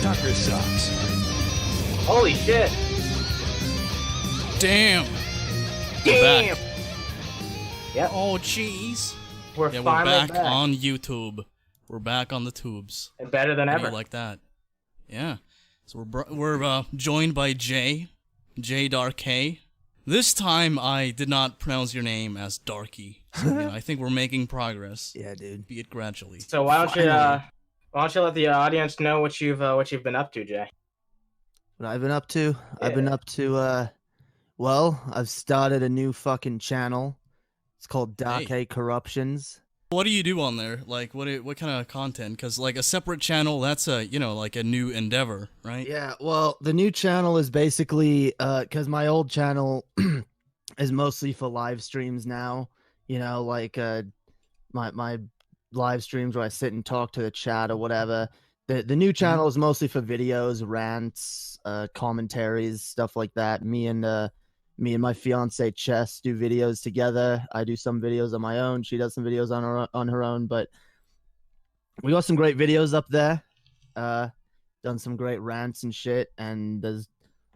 Tucker sucks. Holy shit. Damn. Damn. Yep. Oh, jeez. We're back on YouTube. We're back on the tubes. And better than ever. Like that. Yeah. So we're joined by Jae Darké. This time I did not pronounce your name as Darky. So, I think we're making progress. Yeah, dude. Be it gradually. So why don't you let the audience know what you've been up to, Jay? What I've been up to? Yeah. I've been up to well, I've started a new fucking channel. It's called Darké Corruptions. What do you do on there? Like, what kind of content? Because, like, a separate channel, that's a, like a new endeavor, right? Yeah, well, the new channel is basically, because my old channel is mostly for live streams now. Like, my live streams where I sit and talk to the chat or whatever. The new channel is mostly for videos, rants, commentaries, stuff like that. Me and my fiance Chess do videos together. I do some videos on my own. She does some videos on her own. But we got some great videos up there. Done some great rants and shit. And there's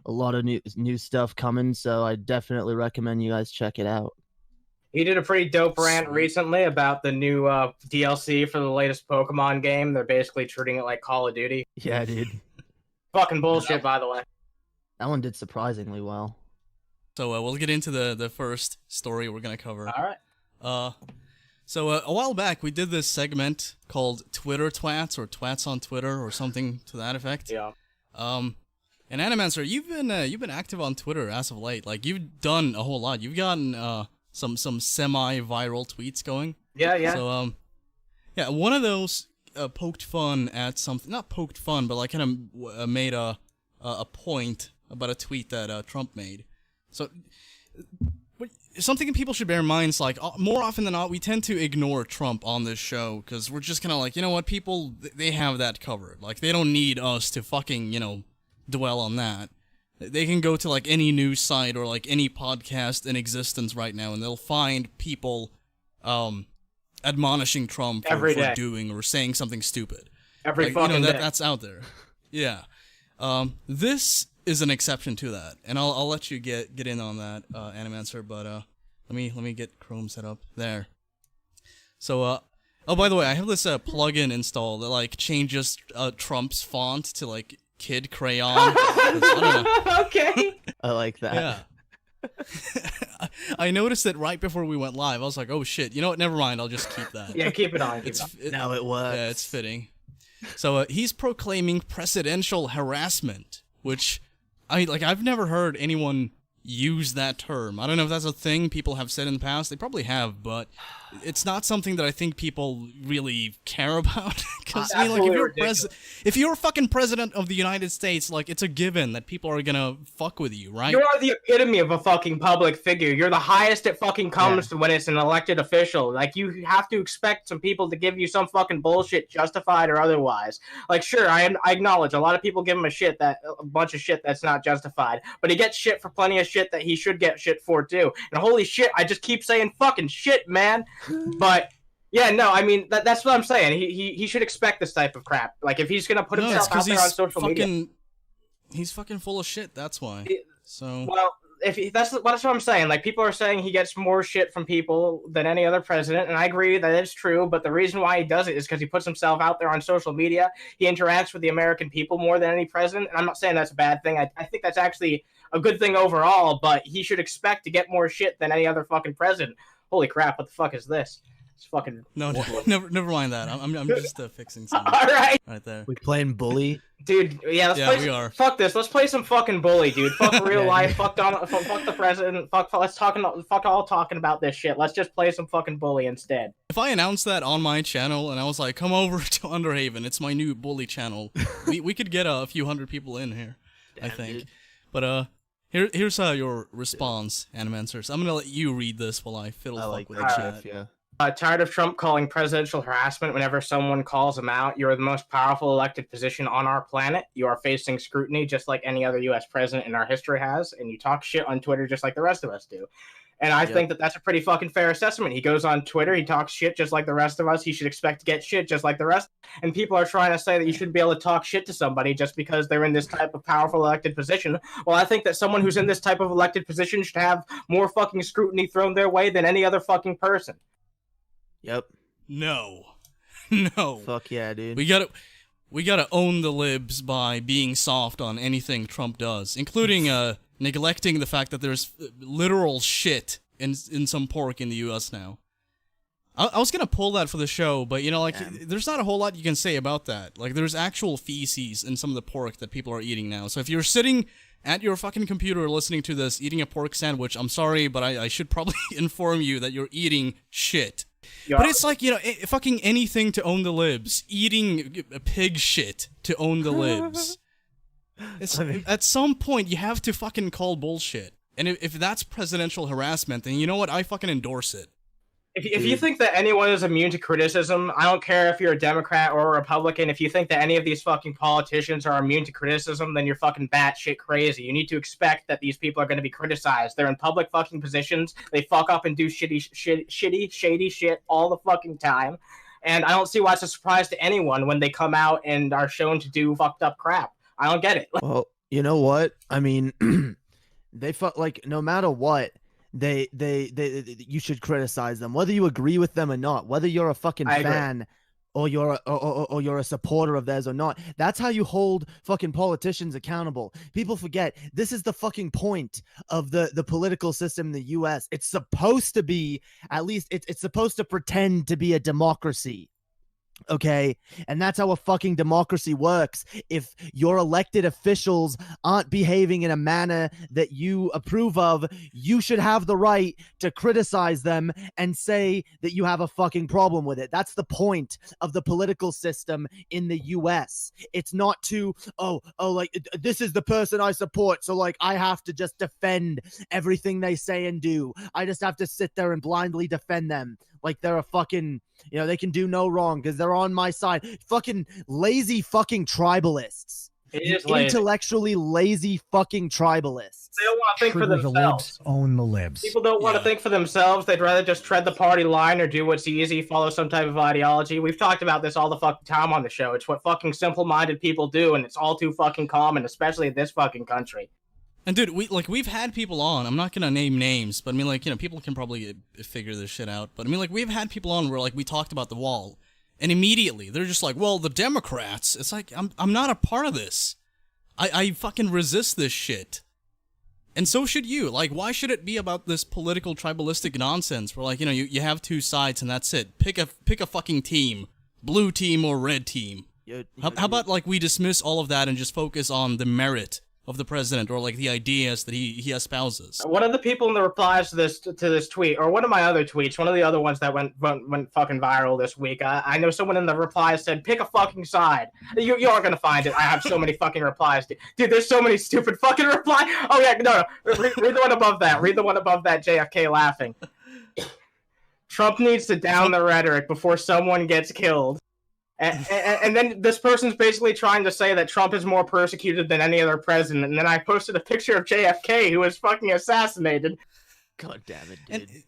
a lot of new stuff coming. So I definitely recommend you guys check it out. He did a pretty dope rant recently about the new DLC for the latest Pokemon game. They're basically treating it like Call of Duty. Yeah, dude. Fucking bullshit, by the way. That one did surprisingly well. So we'll get into the first story we're going to cover. All right. So a while back, we did this segment called Twitter Twats, or Twats on Twitter, or something to that effect. Yeah. And Animancer, you've been active on Twitter as of late. Like, you've done a whole lot. You've gotten some semi-viral tweets going. Yeah. So yeah, one of those poked fun at something. Not poked fun, but like kind of made a point about a tweet that Trump made. So, something people should bear in mind is, like, more often than not, we tend to ignore Trump on this show, because we're just kind of like, you know what, people, they have that covered. Like, they don't need us to fucking, dwell on that. They can go to, like, any news site or, like, any podcast in existence right now, and they'll find people admonishing Trump for doing or saying something stupid. Every fucking day. That's out there. Yeah. This is an exception to that, and I'll let you get in on that, Animancer. But let me get Chrome set up there. So oh, by the way, I have this plugin installed that like changes Trump's font to like Kid Crayon. I don't know. Okay. I like that. Yeah. I noticed it right before we went live. I was like, oh shit, you know what? Never mind. I'll just keep that. Yeah, keep it on. Now it works. Yeah, it's fitting. So he's proclaiming presidential harassment, which I've never heard anyone use that term. I don't know if that's a thing people have said in the past. They probably have, but it's not something that I think people really care about. Because if you're fucking president of the United States, like, it's a given that people are gonna fuck with you, right? You are the epitome of a fucking public figure. You're the highest it fucking comes when it's an elected official. Like, you have to expect some people to give you some fucking bullshit, justified or otherwise. Like, sure, I acknowledge a lot of people give him a bunch of shit that's not justified, but he gets shit for plenty of shit that he should get shit for too. And holy shit, I just keep saying fucking shit, man. But yeah, no, I mean that's what I'm saying. He should expect this type of crap. Like, if he's gonna put himself out there on social media, he's fucking full of shit. That's why. Well, that's what I'm saying. Like, people are saying he gets more shit from people than any other president, and I agree that it's true. But the reason why he does it is because he puts himself out there on social media. He interacts with the American people more than any president. And I'm not saying that's a bad thing. I think that's actually a good thing overall. But he should expect to get more shit than any other fucking president. Holy crap! What the fuck is this? It's fucking never mind that. I'm just fixing something. All right there. We playing bully, dude. Yeah, we are. Fuck this. Let's play some fucking bully, dude. Fuck real life. Fuck Donald. Fuck the president. Fuck all talking about this shit. Let's just play some fucking bully instead. If I announced that on my channel and I was like, come over to Underhaven, it's my new bully channel, we could get a few hundred people in here. Damn, I think. Dude. But here's your response, Animancers. I'm gonna let you read this while I fiddle fuck with the chat. Yeah. Tired of Trump calling presidential harassment whenever someone calls him out? You are the most powerful elected position on our planet. You are facing scrutiny just like any other U.S. president in our history has, and you talk shit on Twitter just like the rest of us do. And I think that that's a pretty fucking fair assessment. He goes on Twitter, he talks shit just like the rest of us. He should expect to get shit just like the rest. And people are trying to say that you shouldn't be able to talk shit to somebody just because they're in this type of powerful elected position. Well, I think that someone who's in this type of elected position should have more fucking scrutiny thrown their way than any other fucking person. Yep. No. Fuck yeah, dude. We gotta own the libs by being soft on anything Trump does, including neglecting the fact that there's literal shit in some pork in the U.S. now. I was gonna pull that for the show, but you know, like, there's not a whole lot you can say about that. Like, there's actual feces in some of the pork that people are eating now. So if you're sitting at your fucking computer listening to this, eating a pork sandwich, I'm sorry, but I should probably inform you that you're eating shit. But it's like, you know, fucking anything to own the libs. Eating pig shit to own the libs. It's, at some point, you have to fucking call bullshit. And if that's presidential harassment, then you know what? I fucking endorse it. If you think that anyone is immune to criticism, I don't care if you're a Democrat or a Republican. If you think that any of these fucking politicians are immune to criticism, then you're fucking batshit crazy. You need to expect that these people are going to be criticized. They're in public fucking positions. They fuck up and do shady shit all the fucking time. And I don't see why it's a surprise to anyone when they come out and are shown to do fucked up crap. I don't get it. Well, you know what? I mean, they like, no matter what, they you should criticize them, whether you agree with them or not, whether you're a fucking fan or you're a supporter of theirs or not. That's how you hold fucking politicians accountable. People forget this is the fucking point of the political system in the US. It's supposed to be, at least it's supposed to pretend to be a democracy. Okay, and that's how a fucking democracy works. If your elected officials aren't behaving in a manner that you approve of, you should have the right to criticize them and say that you have a fucking problem with it. That's the point of the political system in the US. It's not to, like, this is the person I support, so like I have to just defend everything they say and do. I just have to sit there and blindly defend them like they're a fucking, you know, they can do no wrong because they're on my side. Fucking lazy fucking tribalists. Intellectually lazy fucking tribalists. They don't want to think for themselves. The libs own the libs. People don't want to think for themselves. They'd rather just tread the party line or do what's easy, follow some type of ideology. We've talked about this all the fucking time on the show. It's what fucking simple-minded people do, and it's all too fucking common, especially in this fucking country. And dude, we've had people on. I'm not gonna name names, but I mean, like, you know, people can probably figure this shit out. But I mean, like, we've had people on where, like, we talked about the wall, and immediately they're just like, "Well, the Democrats." It's like, I'm not a part of this. I fucking resist this shit. And so should you. Like, why should it be about this political tribalistic nonsense where, like, you know, you have two sides and that's it? Pick a fucking team, blue team or red team. How about, like, we dismiss all of that and just focus on the merit of the president, or like the ideas that he espouses? One of the people in the replies to this tweet, or one of my other tweets, one of the other ones that went fucking viral this week, I know someone in the replies said, "Pick a fucking side." You aren't gonna find it. I have so many fucking replies, dude. There's so many stupid fucking replies. Oh yeah, no. Read the one above that. Read the one above that. JFK laughing. Trump needs to down the rhetoric before someone gets killed. And then this person's basically trying to say that Trump is more persecuted than any other president. And then I posted a picture of JFK who was fucking assassinated. God damn it, dude.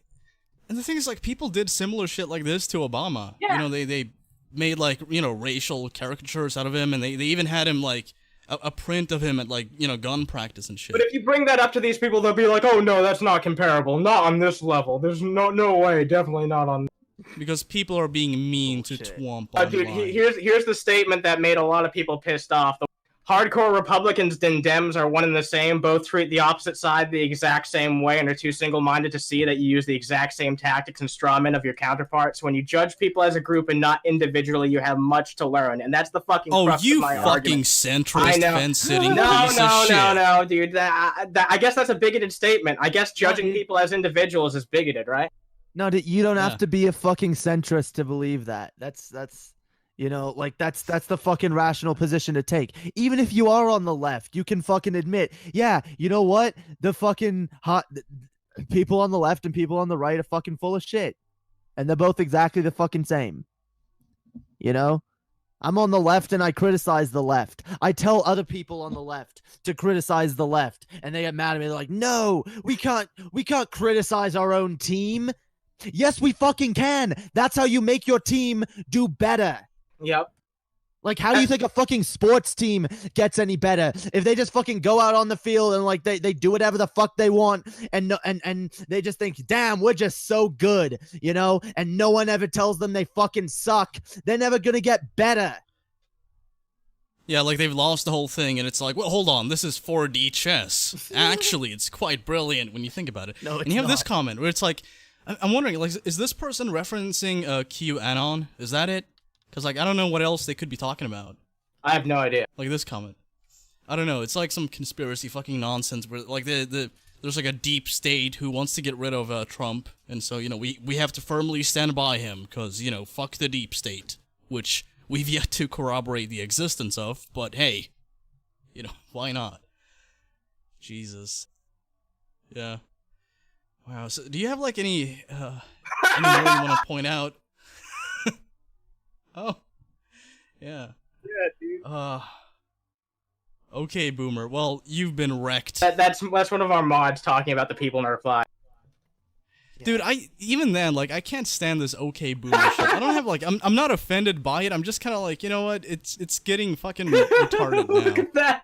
And the thing is, like, people did similar shit like this to Obama. Yeah. You know, they made, like, you know, racial caricatures out of him, and they even had him, like, a print of him at, like, you know, gun practice and shit. But if you bring that up to these people, they'll be like, "Oh no, that's not comparable. Not on this level. There's no way. Definitely not on." Because people are being mean to Twomp. Dude, here's the statement that made a lot of people pissed off. The hardcore Republicans and Dems are one and the same. Both treat the opposite side the exact same way and are too single-minded to see that you use the exact same tactics and strawmen of your counterparts. When you judge people as a group and not individually, you have much to learn. And that's the fucking crux of my argument. Centrist, fence-sitting piece of shit. No, dude. I guess that's a bigoted statement. I guess judging people as individuals is bigoted, right? No, you don't have to be a fucking centrist to believe that. That's you know, like that's the fucking rational position to take. Even if you are on the left, you can fucking admit, yeah, you know what? The fucking people on the left and people on the right are fucking full of shit. And they're both exactly the fucking same. You know? I'm on the left and I criticize the left. I tell other people on the left to criticize the left, and they get mad at me. They're like, "No, we can't criticize our own team." Yes, we fucking can. That's how you make your team do better. Yep. Like, how do you think a fucking sports team gets any better if they just fucking go out on the field and like they do whatever the fuck they want and they just think, damn, we're just so good, you know? And no one ever tells them they fucking suck. They're never gonna get better. Yeah, like they've lost the whole thing, and it's like, well, hold on, this is 4D chess. Actually, it's quite brilliant when you think about it. No, it's and you have not. this comment where it's like, I'm wondering, like, is this person referencing QAnon? Is that it? Because, like, I don't know what else they could be talking about. I have no idea. Like this comment. I don't know, it's like some conspiracy fucking nonsense where, like, there's like a deep state who wants to get rid of Trump, and so, you know, we have to firmly stand by him, because, you know, fuck the deep state, which we've yet to corroborate the existence of, but hey, you know, why not? Jesus. Yeah. Wow, so do you have, like, any more you want to point out? Oh. Yeah. Yeah, dude. Okay, Boomer. Well, you've been wrecked. That's one of our mods talking about the people in our reply. Dude, even then, like, I can't stand this okay Boomer shit. I don't have, like, I'm not offended by it. I'm just kind of like, you know what? It's getting fucking retarded now. Look at that.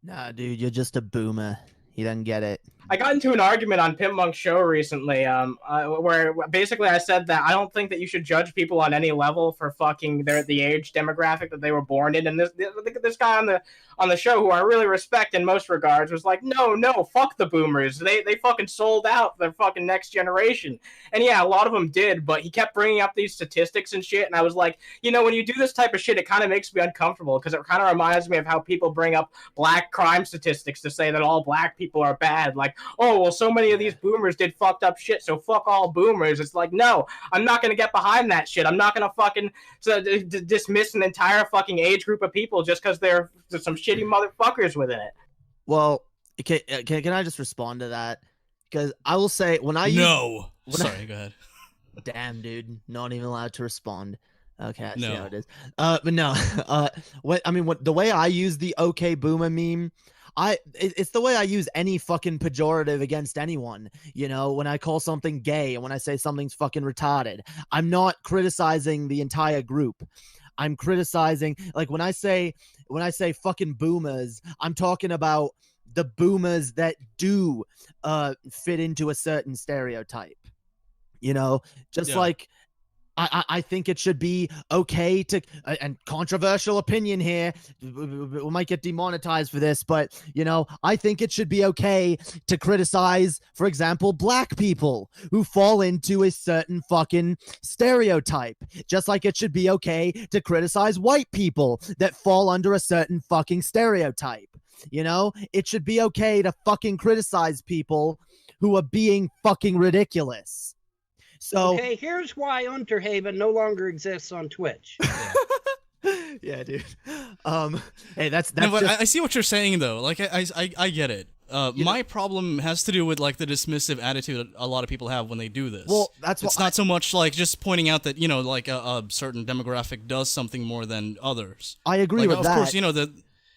Nah, dude, you're just a boomer. You don't get it. I got into an argument on Pimp Monk's show recently, where basically I said that I don't think that you should judge people on any level for fucking the age demographic that they were born in. And this guy on the show, who I really respect in most regards, was like, no, fuck the boomers. They fucking sold out their fucking next generation. And yeah, a lot of them did, but he kept bringing up these statistics and shit. And I was like, you know, when you do this type of shit, it kind of makes me uncomfortable, because it kind of reminds me of how people bring up black crime statistics to say that all black people are bad. Like, oh, well, so many of these boomers did fucked up shit, so fuck all boomers. It's like, no, I'm not going to get behind that shit. I'm not going to fucking dismiss an entire fucking age group of people just because there's some shitty motherfuckers within it. Well, can I just respond to that? Because I will say, when I Sorry, go ahead. Damn, dude, not even allowed to respond. Okay, I see No. how it is. But no, the way I use the okay boomer meme, it's the way I use any fucking pejorative against anyone. You know, when I call something gay and when I say something's fucking retarded, I'm not criticizing the entire group. I'm criticizing, like, when I say fucking boomers, I'm talking about the boomers that do fit into a certain stereotype. You know, just like I think it should be okay to, and controversial opinion here, we might get demonetized for this, but, you know, I think it should be okay to criticize, for example, black people who fall into a certain fucking stereotype, just like it should be okay to criticize white people that fall under a certain fucking stereotype. You know, it should be okay to fucking criticize people who are being fucking ridiculous. So, okay, here's why Underhaven no longer exists on Twitch. Yeah, dude. Hey, that's No, but just... I see what you're saying, though. Like, I get it. My problem has to do with, like, the dismissive attitude a lot of people have when they do this. Well, that's what it's not so much like just pointing out that, you know, like a certain demographic does something more than others. I agree like, with of that. Of course, you know,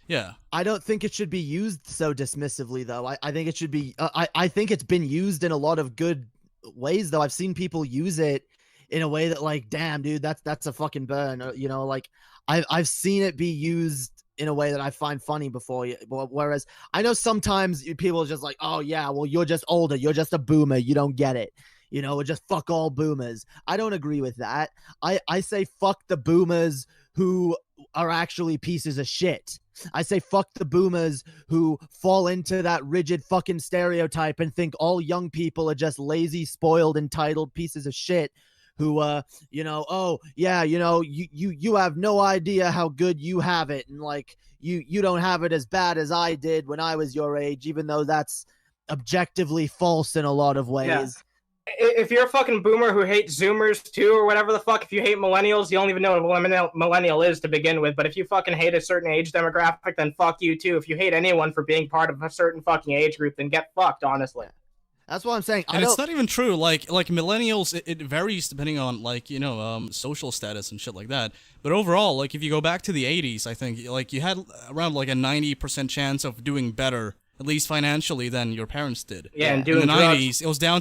yeah. I don't think it should be used so dismissively, though. I think it should be. I think it's been used in a lot of good ways, though. I've seen people use it in a way that, like, damn, dude, that's a fucking burn. You know, like, I've seen it be used in a way that I find funny before. Whereas I know sometimes people are just like, oh yeah, well, you're just older, you're just a boomer, you don't get it. You know, just fuck all boomers. I don't agree with that. I say fuck the boomers who are actually pieces of shit. I say fuck the boomers who fall into that rigid fucking stereotype and think all young people are just lazy, spoiled, entitled pieces of shit who, you know, oh yeah, you know, you have no idea how good you have it, and like you don't have it as bad as I did when I was your age, even though that's objectively false in a lot of ways. Yeah. If you're a fucking boomer who hates Zoomers too, or whatever the fuck, if you hate millennials, you don't even know what a millennial is to begin with. But if you fucking hate a certain age demographic, then fuck you too. If you hate anyone for being part of a certain fucking age group, then get fucked, honestly. That's what I'm saying. And it's not even true. Like millennials, it varies depending on like social status and shit like that. But overall, like if you go back to the 80s, I think like you had around like a 90% chance of doing better, at least financially, than your parents did. Yeah, and doing in the drugs. 90s, it was down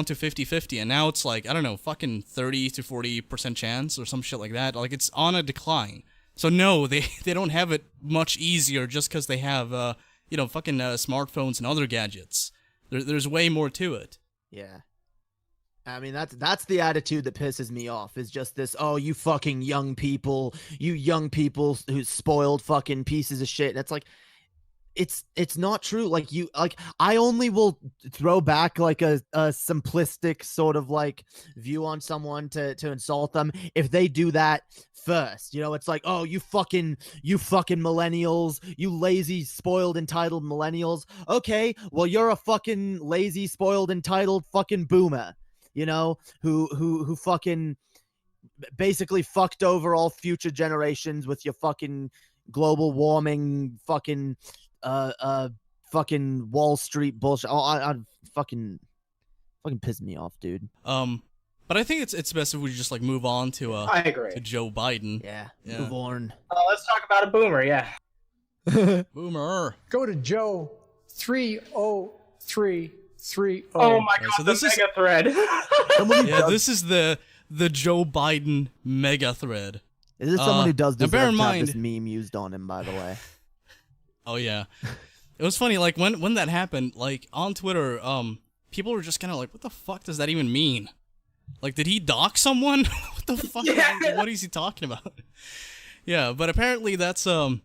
to 50-50, and now it's like I don't know, fucking 30 to 40% chance or some shit like that. Like it's on a decline. So no, they don't have it much easier just because they have fucking smartphones and other gadgets. There's way more to it. Yeah. I mean, that's the attitude that pisses me off, is just this, oh, you fucking young people who spoiled fucking pieces of shit. And it's like, it's not true. Like I only will throw back like a simplistic sort of like view on someone to insult them if they do that first. It's like, oh, you fucking millennials, you lazy, spoiled, entitled millennials. Okay, well, you're a fucking lazy, spoiled, entitled fucking boomer, who fucking basically fucked over all future generations with your fucking global warming fucking fucking Wall Street bullshit. Oh, I fucking pissed me off, dude. But I think it's best if we just like move on to I agree. to Joe Biden. Yeah. Move on. Let's talk about a boomer. Yeah. Boomer. Go to Joe 30330. Oh my god, so the this is- mega thread. Yeah, this is the Joe Biden mega thread. Is this someone who does now deserve bear in to have mind- this meme used on him, by the way? Oh yeah. It was funny, like when that happened, like on Twitter, people were just kind of like, what the fuck does that even mean? Like, did he dox someone? What the fuck? Yeah. What is he talking about? Yeah, but apparently that's the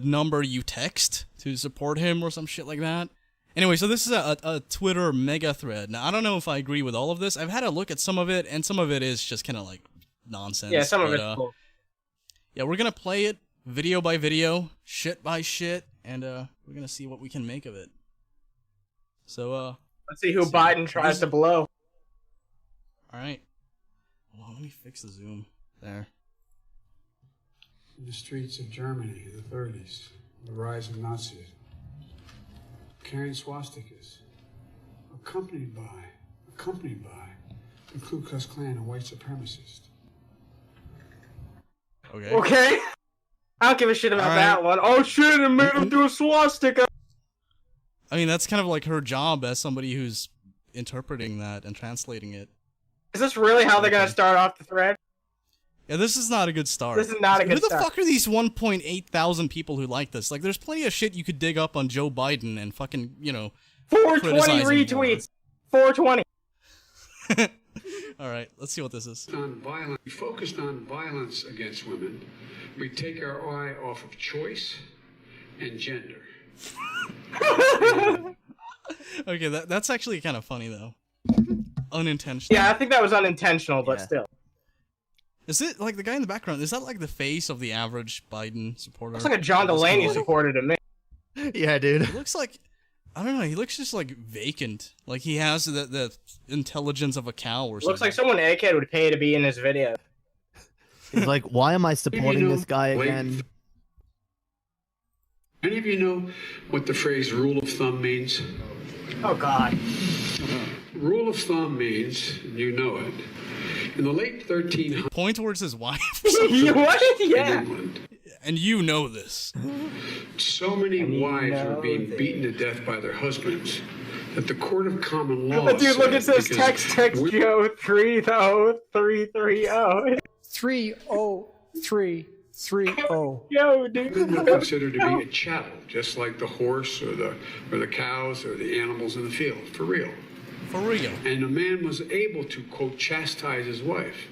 number you text to support him or some shit like that. Anyway, so this is a Twitter mega thread. Now, I don't know if I agree with all of this. I've had a look at some of it, and some of it is just kind of like nonsense. Yeah, some of but, it's cool. Yeah, we're gonna play it video by video, shit by shit, and we're gonna see what we can make of it. So Let's see who Biden tries to blow. all right. Hold on, let me fix the zoom there. In the streets of Germany in the 30s, the rise of Nazism, carrying swastikas, accompanied by the Ku Klux Klan and white supremacists. Okay. Okay. I don't give a shit about All right. that one. Oh shit, it made him do a swastika. I mean, that's kind of like her job as somebody who's interpreting that and translating it. Is this really how they're gonna start off the thread? Yeah, this is not a good start. This is not a good Who the start. fuck are these 1.8 thousand people who like this? Like, there's plenty of shit you could dig up on Joe Biden and fucking, 420 criticize him retweets. 420. All right, let's see what this is. We focused on violence against women. We take our eye off of choice and gender. Okay, that's actually kind of funny though. Unintentional. Yeah, I think that was unintentional, but Yeah. still. Is it like the guy in the background? Is that like the face of the average Biden supporter? Looks like a John Delaney supporter to me. Yeah, dude. He looks like, I don't know. He looks just like vacant. Like he has the intelligence of a cow or something. Looks like someone A-Kid would pay to be in this video. He's like, why am I supporting this guy again? Any of you know what the phrase rule of thumb means? Oh god. Rule of thumb means, you know it, in the late 1300s Point towards his wife. What? in Yeah. England, And you know this. so many wives were being beaten to death by their husbands that the court of common law Dude, look at said this because text Joe 30330. 30330. Yo, dude. women were considered to be a chattel, just like the horse or the cows or the animals in the field, for real. For real. And a man was able to, quote, chastise his wife.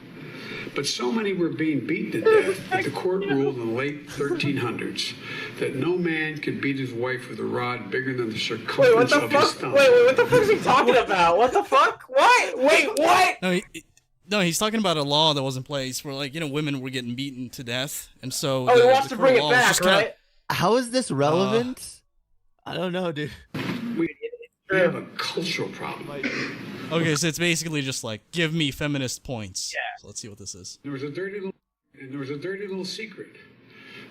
But so many were being beaten to death that the court ruled in the late 1300s that no man could beat his wife with a rod bigger than the Wait, what circumference the of his fuck? thumb. Wait, what the fuck is he talking about? What the fuck? What? Wait, what? No, he's talking about a law that was in place where, like, women were getting beaten to death, and so. Oh, he the wants to court bring of it law was back, just kinda- right? How is this relevant? I don't know, dude. We have a cultural problem. Okay, so it's basically just like, give me feminist points. Yeah. So let's see what this is. There was a dirty little secret.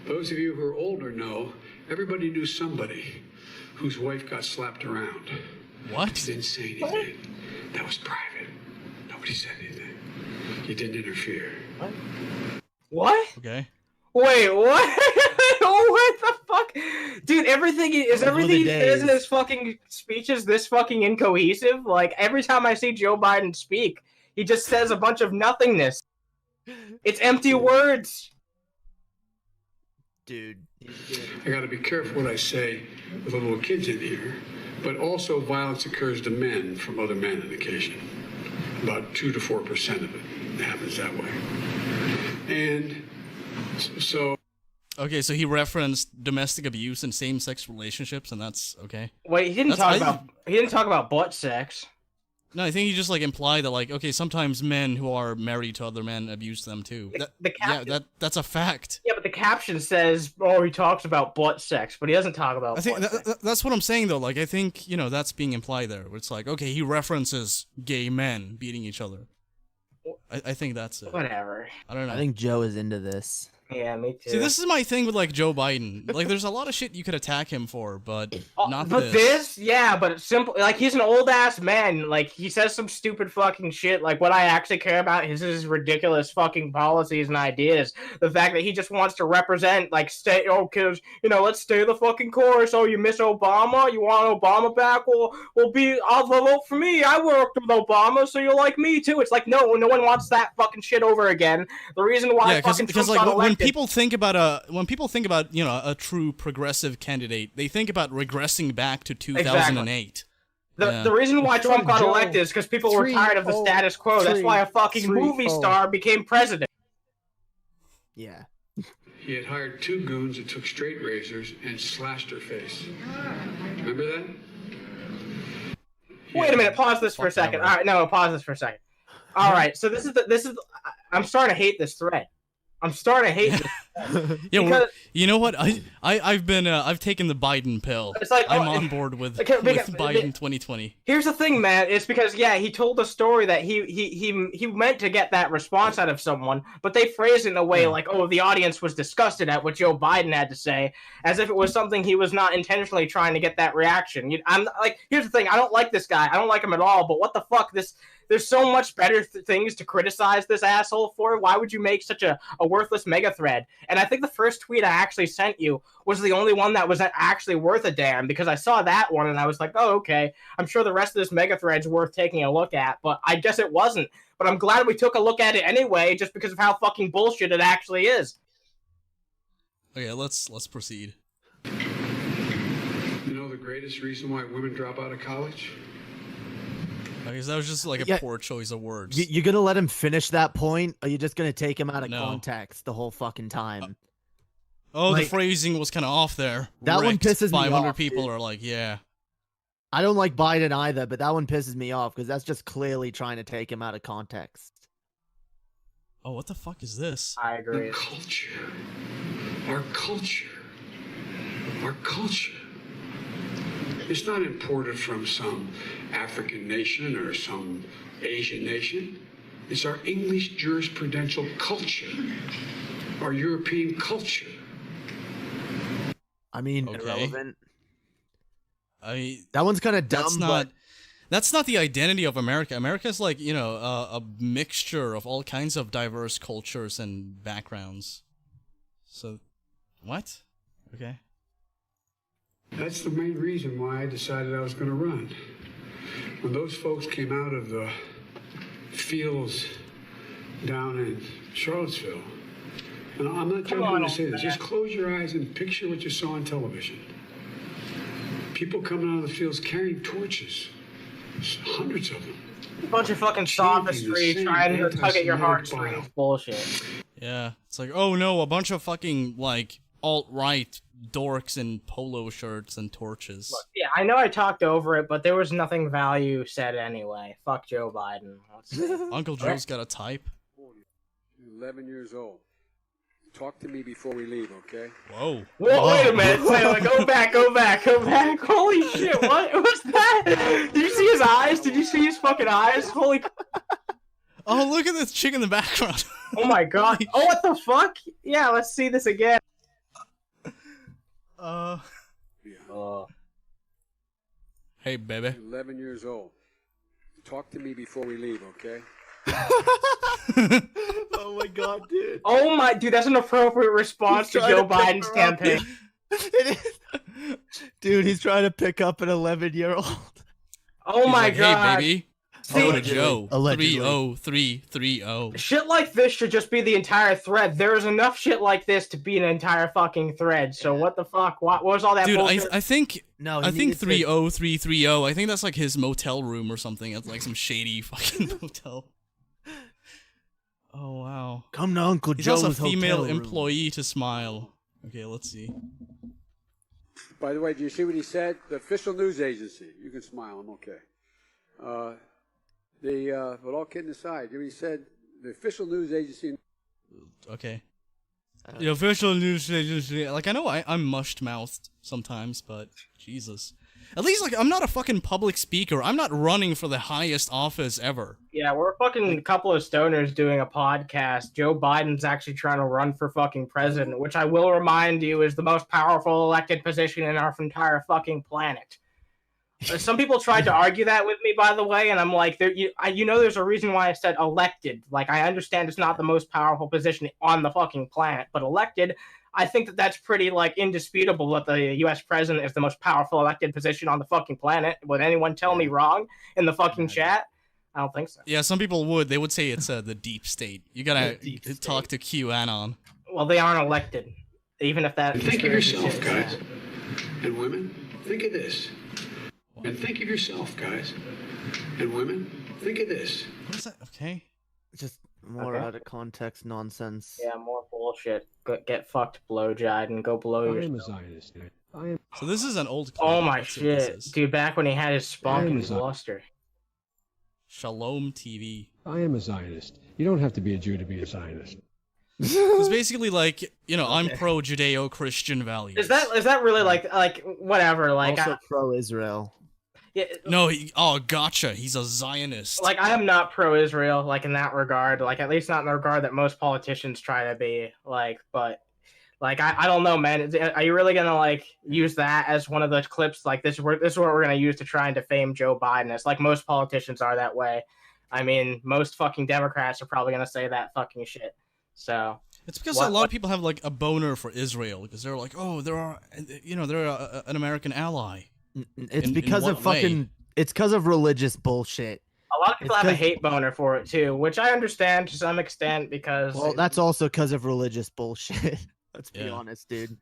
Those of you who are older know everybody knew somebody whose wife got slapped around. What? You didn't say anything. That was private. Nobody said anything. You didn't interfere. What? Okay. Wait, what? What the fuck? Dude, everything he says in his fucking speeches this fucking incohesive? Like, every time I see Joe Biden speak, he just says a bunch of nothingness. It's empty words. Dude. I gotta be careful what I say with the little kids in here, but also violence occurs to men from other men on occasion. About 2 to 4% of it happens that way. And so... Okay, so he referenced domestic abuse and same-sex relationships, and that's okay. Wait, he didn't talk about butt sex. No, I think he just like implied that like, okay, sometimes men who are married to other men abuse them too. That's a fact. Yeah, but the caption says, "Oh, he talks about butt sex," but he doesn't talk about. I think that's what I'm saying though. Like, I think that's being implied there. Where it's like, okay, he references gay men beating each other. I think that's it. Whatever. I don't know. I think Joe is into this. Yeah, me too. See, this is my thing with like Joe Biden. Like, there's a lot of shit you could attack him for, but not but this. Yeah, but it's simple. Like, he's an old ass man. Like, he says some stupid fucking shit. Like, what I actually care about is his ridiculous fucking policies and ideas. The fact that he just wants to represent, like, kids, let's stay the fucking course. Oh, you miss Obama? You want Obama back? Well, I'll vote for me. I worked with Obama, so you'll like me too. It's like, no one wants that fucking shit over again. The reason why because like when people think about a true progressive candidate, they think about regressing back to 2008. Exactly. The reason why Trump got elected is because people were tired of the status quo. That's why a fucking movie star became president. Yeah. He had hired 2 goons that took straight razors and slashed her face. Remember that? Wait a minute. Pause this for a second. All right, no, pause this for a second. All right, so this is. I'm starting to hate this thread. I'm starting to hate this. Yeah, because, you know what? I've taken the Biden pill. It's like, I'm on board with Biden 2020. Here's the thing, man. It's because he told a story that he meant to get that response out of someone, but they phrased it in a way like, oh, the audience was disgusted at what Joe Biden had to say, as if it was something he was not intentionally trying to get that reaction. I'm like, here's the thing. I don't like this guy. I don't like him at all. But what the fuck? There's so much better things to criticize this asshole for. Why would you make such a worthless mega thread? And I think the first tweet I actually sent you was the only one that was actually worth a damn, because I saw that one and I was like, oh, okay. I'm sure the rest of this mega thread's worth taking a look at, but I guess it wasn't. But I'm glad we took a look at it anyway, just because of how fucking bullshit it actually is. Okay, let's proceed. You know the greatest reason why women drop out of college? Because that was just like a poor choice of words. You gonna let him finish that point, or are you just gonna take him out of context the whole fucking time? The phrasing was kind of off there. That one pisses me off. 500 people are like, yeah. I don't like Biden either, but that one pisses me off because that's just clearly trying to take him out of context. Oh, what the fuck is this? I agree. The culture. Our culture. Our culture. It's not imported from some African nation or some Asian nation. It's our English jurisprudential culture, our European culture. I mean, irrelevant. That one's kind of dumb. That's not the identity of America. America's like, a mixture of all kinds of diverse cultures and backgrounds. So, what? Okay. That's the main reason why I decided I was going to run. When those folks came out of the fields down in Charlottesville, and I'm not joking to say this, just close your eyes and picture what you saw on television. People coming out of the fields carrying torches, hundreds of them. A bunch of fucking sophistry trying to tug at your heartstrings. Bullshit. Yeah, it's like, oh no, a bunch of fucking, like, alt-right dorks in polo shirts and torches. Look, yeah, I know I talked over it, but there was nothing value said anyway. Fuck Joe Biden. Uncle Joe's got a type. 11 years old. Talk to me before we leave, okay? Whoa. Wait a minute. Wait, go back. Holy shit, what was that? Did you see his eyes? Did you see his fucking eyes? Holy... Oh, look at this chick in the background. Oh my god. Oh, what the fuck? Yeah, let's see this again. Yeah. Hey, baby. 11 years old. Talk to me before we leave, okay? Oh my god, dude. Oh my, dude, that's an appropriate response to trying Joe to pick Biden's her up. campaign. It is. Dude, he's trying to pick up an 11-year-old. Oh He's my like, god. Hey, baby. See, Go to Joe. Allegedly. 30330. shit like this should just be the entire thread. There's enough shit like this to be an entire fucking thread. So what the fuck? What was all that Dude, bullshit? I think No, I he think needed to- 30330. I think that's like his motel room or something. It's like some shady fucking motel. Oh wow. Come to Uncle He Joe's tells a female hotel room. employee to smile. Okay, let's see. By the way, do you see what he said? The official news agency. You can smile. I'm okay. But all kidding aside, he said the official news agency. Okay. The official news agency. Like, I know I'm mushed-mouthed sometimes, but Jesus. At least, like, I'm not a fucking public speaker. I'm not running for the highest office ever. Yeah, we're a fucking couple of stoners doing a podcast. Joe Biden's actually trying to run for fucking president, which I will remind you is the most powerful elected position in our entire fucking planet. Some people tried to argue that with me, by the way, and I'm like, there's a reason why I said elected. Like, I understand it's not the most powerful position on the fucking planet, but elected, I think that that's pretty, like, indisputable that the U.S. president is the most powerful elected position on the fucking planet. Would anyone tell me wrong in the fucking chat? I don't think so. Yeah, some people would. They would say it's the deep state. You gotta talk to QAnon. Well, they aren't elected, even if that. Think of yourself, guys. And women, think of this. And think of yourself, guys. And women, think of this. What is that? Okay. Just more Okay. out of context nonsense. Yeah, more bullshit. Get fucked, blowjide, and go blow I am a yourself. Zionist, dude. I am. So this is an old clip. Oh my Let's see what this shit, is. dude! Back when he had his spunk and his Amazon. luster. Shalom TV. I am a Zionist. You don't have to be a Jew to be a Zionist. It's basically like, I'm pro Judeo-Christian values. Is that really like whatever? Like, Also pro-Israel. yeah, No, gotcha. He's a Zionist. like I am not pro-Israel, like in that regard. Like at least not in the regard that most politicians try to be. Like, but like I don't know, man. Are you really gonna like use that as one of the clips? Like this is what we're gonna use to try and defame Joe Biden. It's like most politicians are that way. I mean, most fucking Democrats are probably gonna say that fucking shit. So It's because a lot of people have like a boner for Israel because they're like, oh, they're an American ally. It's In because what of fucking. way? It's because of religious bullshit. a lot of people It's have a 'cause- hate boner for it too, which I understand to some extent because Well, that's also because of religious bullshit. Let's be Yeah. honest, dude.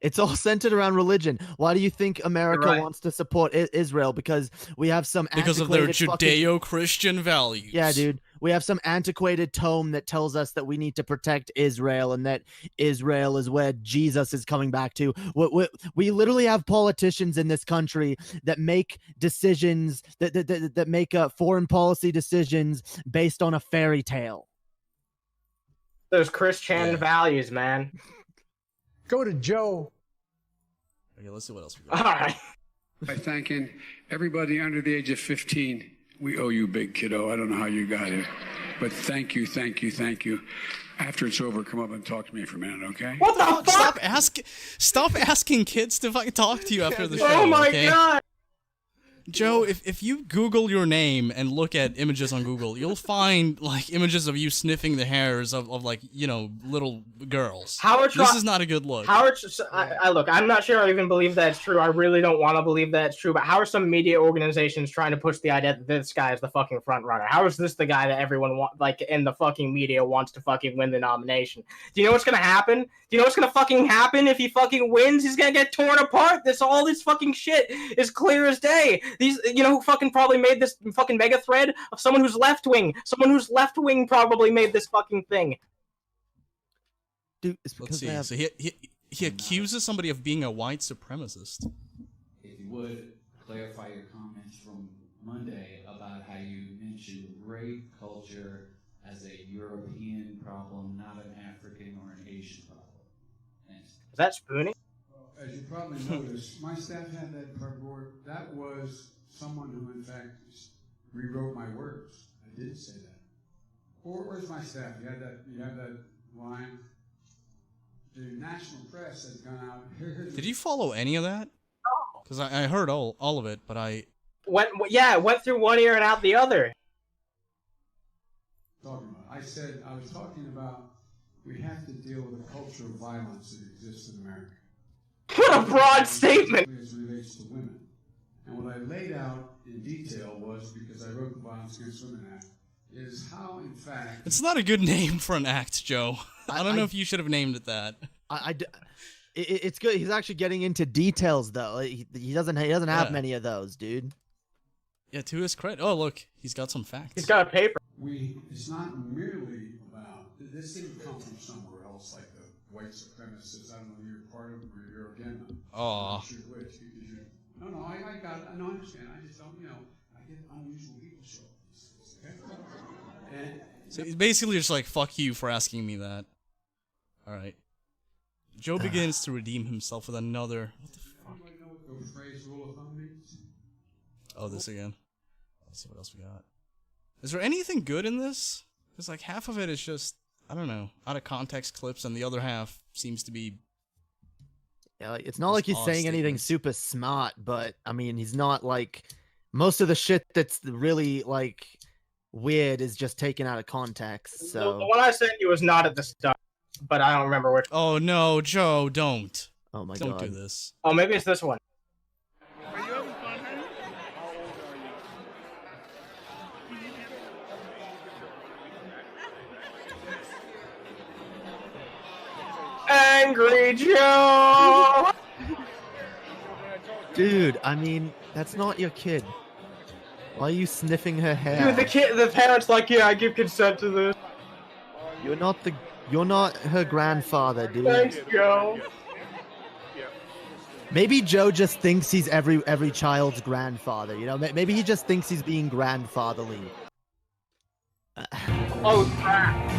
It's all centered around religion. Why do you think America Right. wants to support Israel? Because we have some Because of their antiquated fucking- Judeo-Christian values. Yeah, dude. We have some antiquated tome that tells us that we need to protect Israel and that Israel is where Jesus is coming back to. We literally have politicians in this country that make decisions that make foreign policy decisions based on a fairy tale. those Christian Yeah. values, man. Go to Joe. Okay, let's see what else we All got. right. By thanking everybody under the age of 15. We owe you, big kiddo. I don't know how you got here. But thank you, thank you, thank you. After it's over, come up and talk to me for a minute, okay? What the fuck? Stop asking kids to fucking talk to you after the show. Oh my okay? god! Joe, if you Google your name and look at images on Google, you'll find like images of you sniffing the hairs of like little girls. This is not a good look. I look, I'm not sure I even believe that's true. I really don't want to believe that's true. But how are some media organizations trying to push the idea that this guy is the fucking front runner? How is this the guy that everyone in the fucking media wants to fucking win the nomination? Do you know what's gonna happen? Do you know what's gonna fucking happen if he fucking wins? He's gonna get torn apart. All this fucking shit is clear as day. These, who fucking probably made this fucking mega thread of someone who's left wing. Someone who's left wing probably made this fucking thing. Dude, it's Let's because see. they have So he accuses somebody of being a white supremacist. If you would, clarify your comments from Monday about how you mentioned rape culture as a European problem, not an African or an Asian problem. Thanks. Is that Spoonie? As you probably noticed, my staff had that cardboard. That was someone who, in fact, rewrote my words. I didn't say that. Where's my staff? You have that line? the national press has gone out. Did you follow any of that? Because I heard all of it, but I... It went through one ear and out the other. I said, I was talking about we have to deal with the culture of violence that exists in America. What a broad statement! As it relates to women. And what I laid out in detail was, because I wrote the Violence Against Women Act, is how, in fact... It's not a good name for an act, Joe. I don't know if you should have named it that. It's good. He's actually getting into details, though. He doesn't have many of those, dude. Yeah, to his credit. Oh, look, he's got some facts. He's got a paper. It's not merely about, this didn't come from somewhere else, like the white supremacists. I don't know if you're part of them or you're against them. Aw. I'm not sure which, because you're, no, I got it. No, I understand. I just don't, I get unusual people show up. Okay? And So he's basically just like, fuck you for asking me that. Alright. Joe begins to redeem himself with another... What the fuck? anybody know what the phrase rule of thumb means? Oh, this again. Let's see what else we got. Is there anything good in this? Because like half of it is just, I don't know, out of context clips, and the other half seems to be... Yeah, it's not like he's saying anything super smart, but I mean, he's not like... Most of the shit that's really like weird is just taken out of context. So The one I sent you was not at the start, but I don't remember which. Oh no, Joe, don't. Oh my Don't god. do this. Oh, maybe it's this one. Are you having fun, honey? How old are you? Angry Joe! Dude, I mean, that's not your kid. Why are you sniffing her hair? Dude, the parents like, yeah, I give consent to this. You're not her grandfather, dude. Thanks, Joe. Maybe Joe just thinks he's every child's grandfather, you know? Maybe he just thinks he's being grandfatherly. Oh, crap.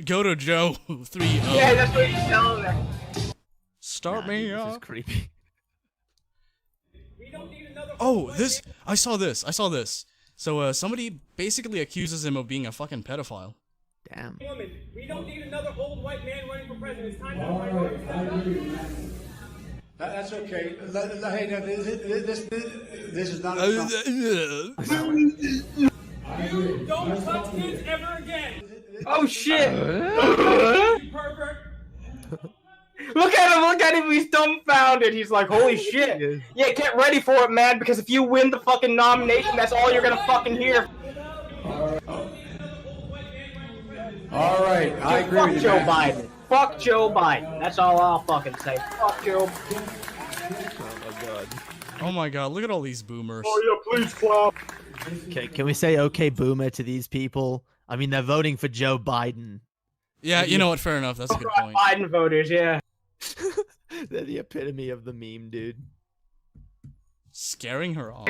Go to Joe 3-0. Yeah, that's what he's telling her. Start me Dude, this is up. creepy. Oh, this. I saw this. So, somebody basically accuses him of being a fucking pedophile. Damn. We don't need another old white man running for president. It's time to All right, I agree. That's okay. Hey, no, this is not a You don't touch kids ever again. Oh, shit. You pervert. Look at him, he's dumbfounded. He's like, holy shit. Yeah, get ready for it, man, because if you win the fucking nomination, that's all you're gonna fucking hear. All right, I agree Fuck with Joe you. Biden. Fuck Joe Biden. That's all I'll fucking say. Fuck Joe. Oh my god, look at all these boomers. Oh yeah, please clap. Okay, can we say okay boomer to these people? I mean, they're voting for Joe Biden. Yeah, you know what, fair enough, that's a good point. Biden voters, yeah. They're the epitome of the meme, dude. Scaring her off.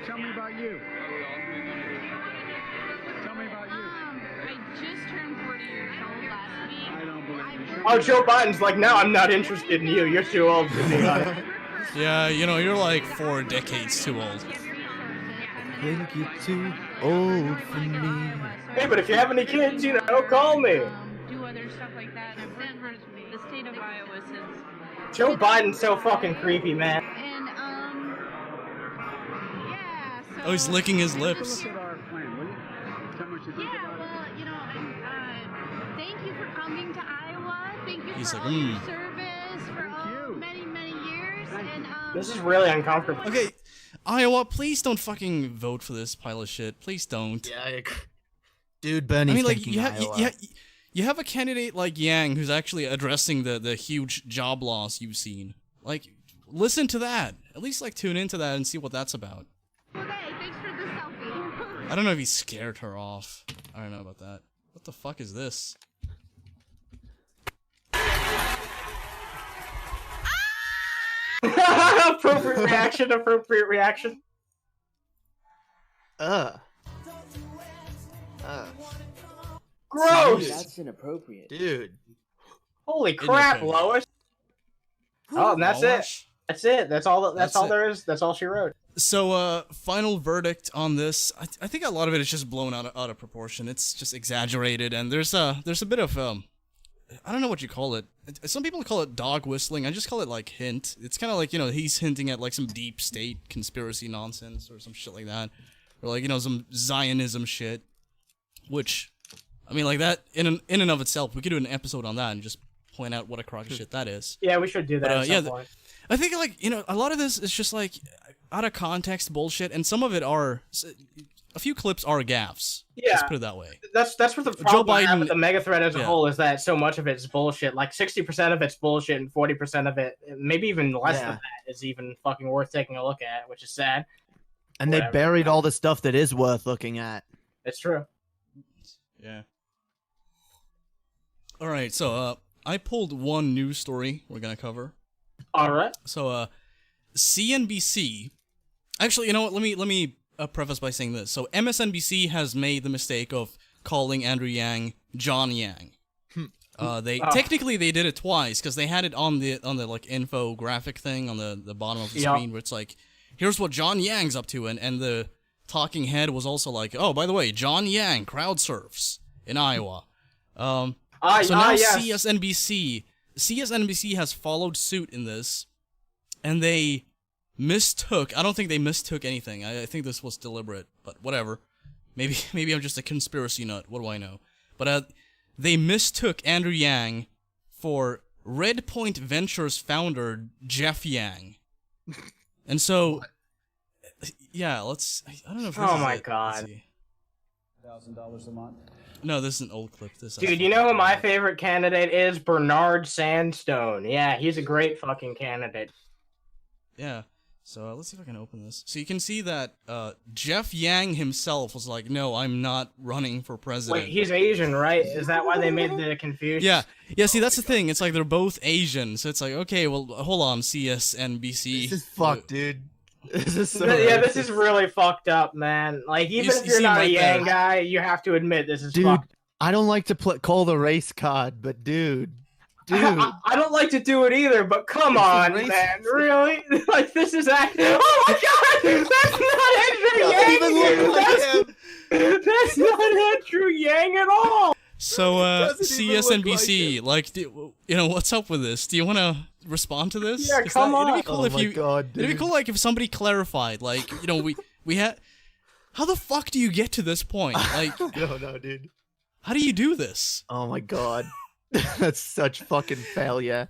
Tell me about you. Tell me about you. I just turned 40 years old last week. I don't believe you. Oh, Joe Biden's like, no, I'm not interested in you. You're too old for me, honey. Yeah, you know, you're like 4 decades too old. Think you're too old for me. Hey, but if you have any kids, you know, call me. Do other stuff like that. And I've worked for the state of Iowa since. Joe Biden's so fucking creepy, man. And yeah. So. Oh, he's licking his lips. Look at our plan, will you? Tell me what you think Yeah, about it. well, you know, thank you for coming to Iowa. Thank you He's for like, all your service for you. many, many years. And This is really uncomfortable. Okay, Iowa, please don't fucking vote for this pile of shit. Please don't. Yeah, dude, Bernie's I mean, like, taking Iowa. you have a candidate like Yang who's actually addressing the huge job loss you've seen. Like, listen to that. At least, like, tune into that and see what that's about. okay, thanks for the selfie. I don't know if he scared her off. I don't know about that. What the fuck is this? Appropriate reaction, appropriate reaction. Gross! That's inappropriate. Dude. Holy crap, Inappropriate. Lois. Oh, and that's it. That's it. That's all. That's all there is. That's all she wrote. So, final verdict on this. I think a lot of it is just blown out of proportion. It's just exaggerated, and there's a bit of I don't know what you call it. Some people call it dog whistling. I just call it like hint. It's kind of like, you know, he's hinting at like some deep state conspiracy nonsense or some shit like that, or like, you know, some Zionism shit. Which, I mean, like that in and of itself, we could do an episode on that and just point out what a crock of shit that is. Yeah, we should do that. At some point. I think, like, you know, a lot of this is just, like, out of context bullshit, and some of it are... A few clips are gaffes. Yeah. Let's put it that way. That's what the problem I have with the mega thread as a whole is that so much of it's bullshit. Like, 60% of it's bullshit, and 40% of it, maybe even less than that, is even fucking worth taking a look at, which is sad. And they buried all the stuff that is worth looking at. It's true. Yeah. Alright, so, I pulled one news story we're gonna cover. Alright. So, CNBC... Actually, you know what? Let me preface by saying this. So, MSNBC has made the mistake of calling Andrew Yang John Yang. Technically they did it twice, because they had it on the like infographic thing on the bottom of the screen, where it's like, here's what John Yang's up to, and the talking head was also like, oh, by the way, John Yang crowd surfs in Iowa. So now CSNBC has followed suit in this, and they mistook. I don't think they mistook anything. I think this was deliberate, but whatever. Maybe I'm just a conspiracy nut. What do I know? But they mistook Andrew Yang for Red Point Ventures founder Jeff Yang. And so, yeah, let's. I don't know if this is my it. God. $1,000 a month. No, this is an old clip. Dude, you know who my favorite candidate is? Bernard Sandstone. Yeah, he's a great fucking candidate. Yeah. So let's see if I can open this. So you can see that Jeff Yang himself was like, no, I'm not running for president. Wait, he's Asian, right? Is that why they made the confusion? Yeah. Yeah, see, that's the thing. It's like they're both Asian. So it's like, okay, well, hold on, CSNBC. This is fucked, dude. This is so this is really fucked up, man. Like, even if you're not a Yang guy, you have to admit this is fucked. I don't like to call the race card, but dude. I don't like to do it either, but come on, man. Really? Like, this is actually... Oh my god! That's not Andrew Yang! That's not Andrew Yang at all! So, CSNBC, like, you know, what's up with this? Do you want to respond to this? Yeah, come on. It'd be cool it'd be cool, like, if somebody clarified, like, you know, we had... How the fuck do you get to this point? Like... No, dude. How do you do this? Oh my god. That's such fucking failure.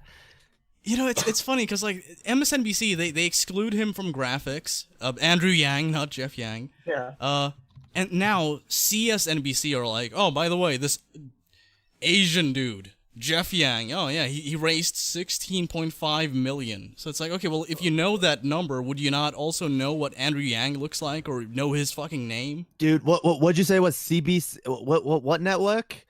You know, it's funny because like MSNBC, they exclude him from graphics. Andrew Yang, not Jeff Yang. Yeah. And now CSNBC are like, oh, by the way, this Asian dude, Jeff Yang. Oh yeah, he raised $16.5 million. So it's like, okay, well, if you know that number, would you not also know what Andrew Yang looks like or know his fucking name? Dude, what'd you say was CBC? What network?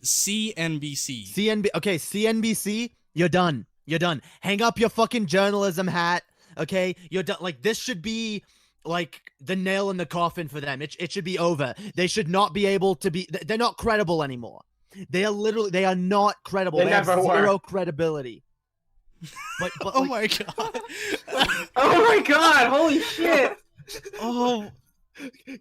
CNBC. Okay, CNBC, you're done. You're done. Hang up your fucking journalism hat, okay? You're done. Like, this should be, like, the nail in the coffin for them. It should be over. They should not be able to be... They're not credible anymore. They are not credible. They have zero credibility. But oh my god. Oh my god, holy shit. Oh...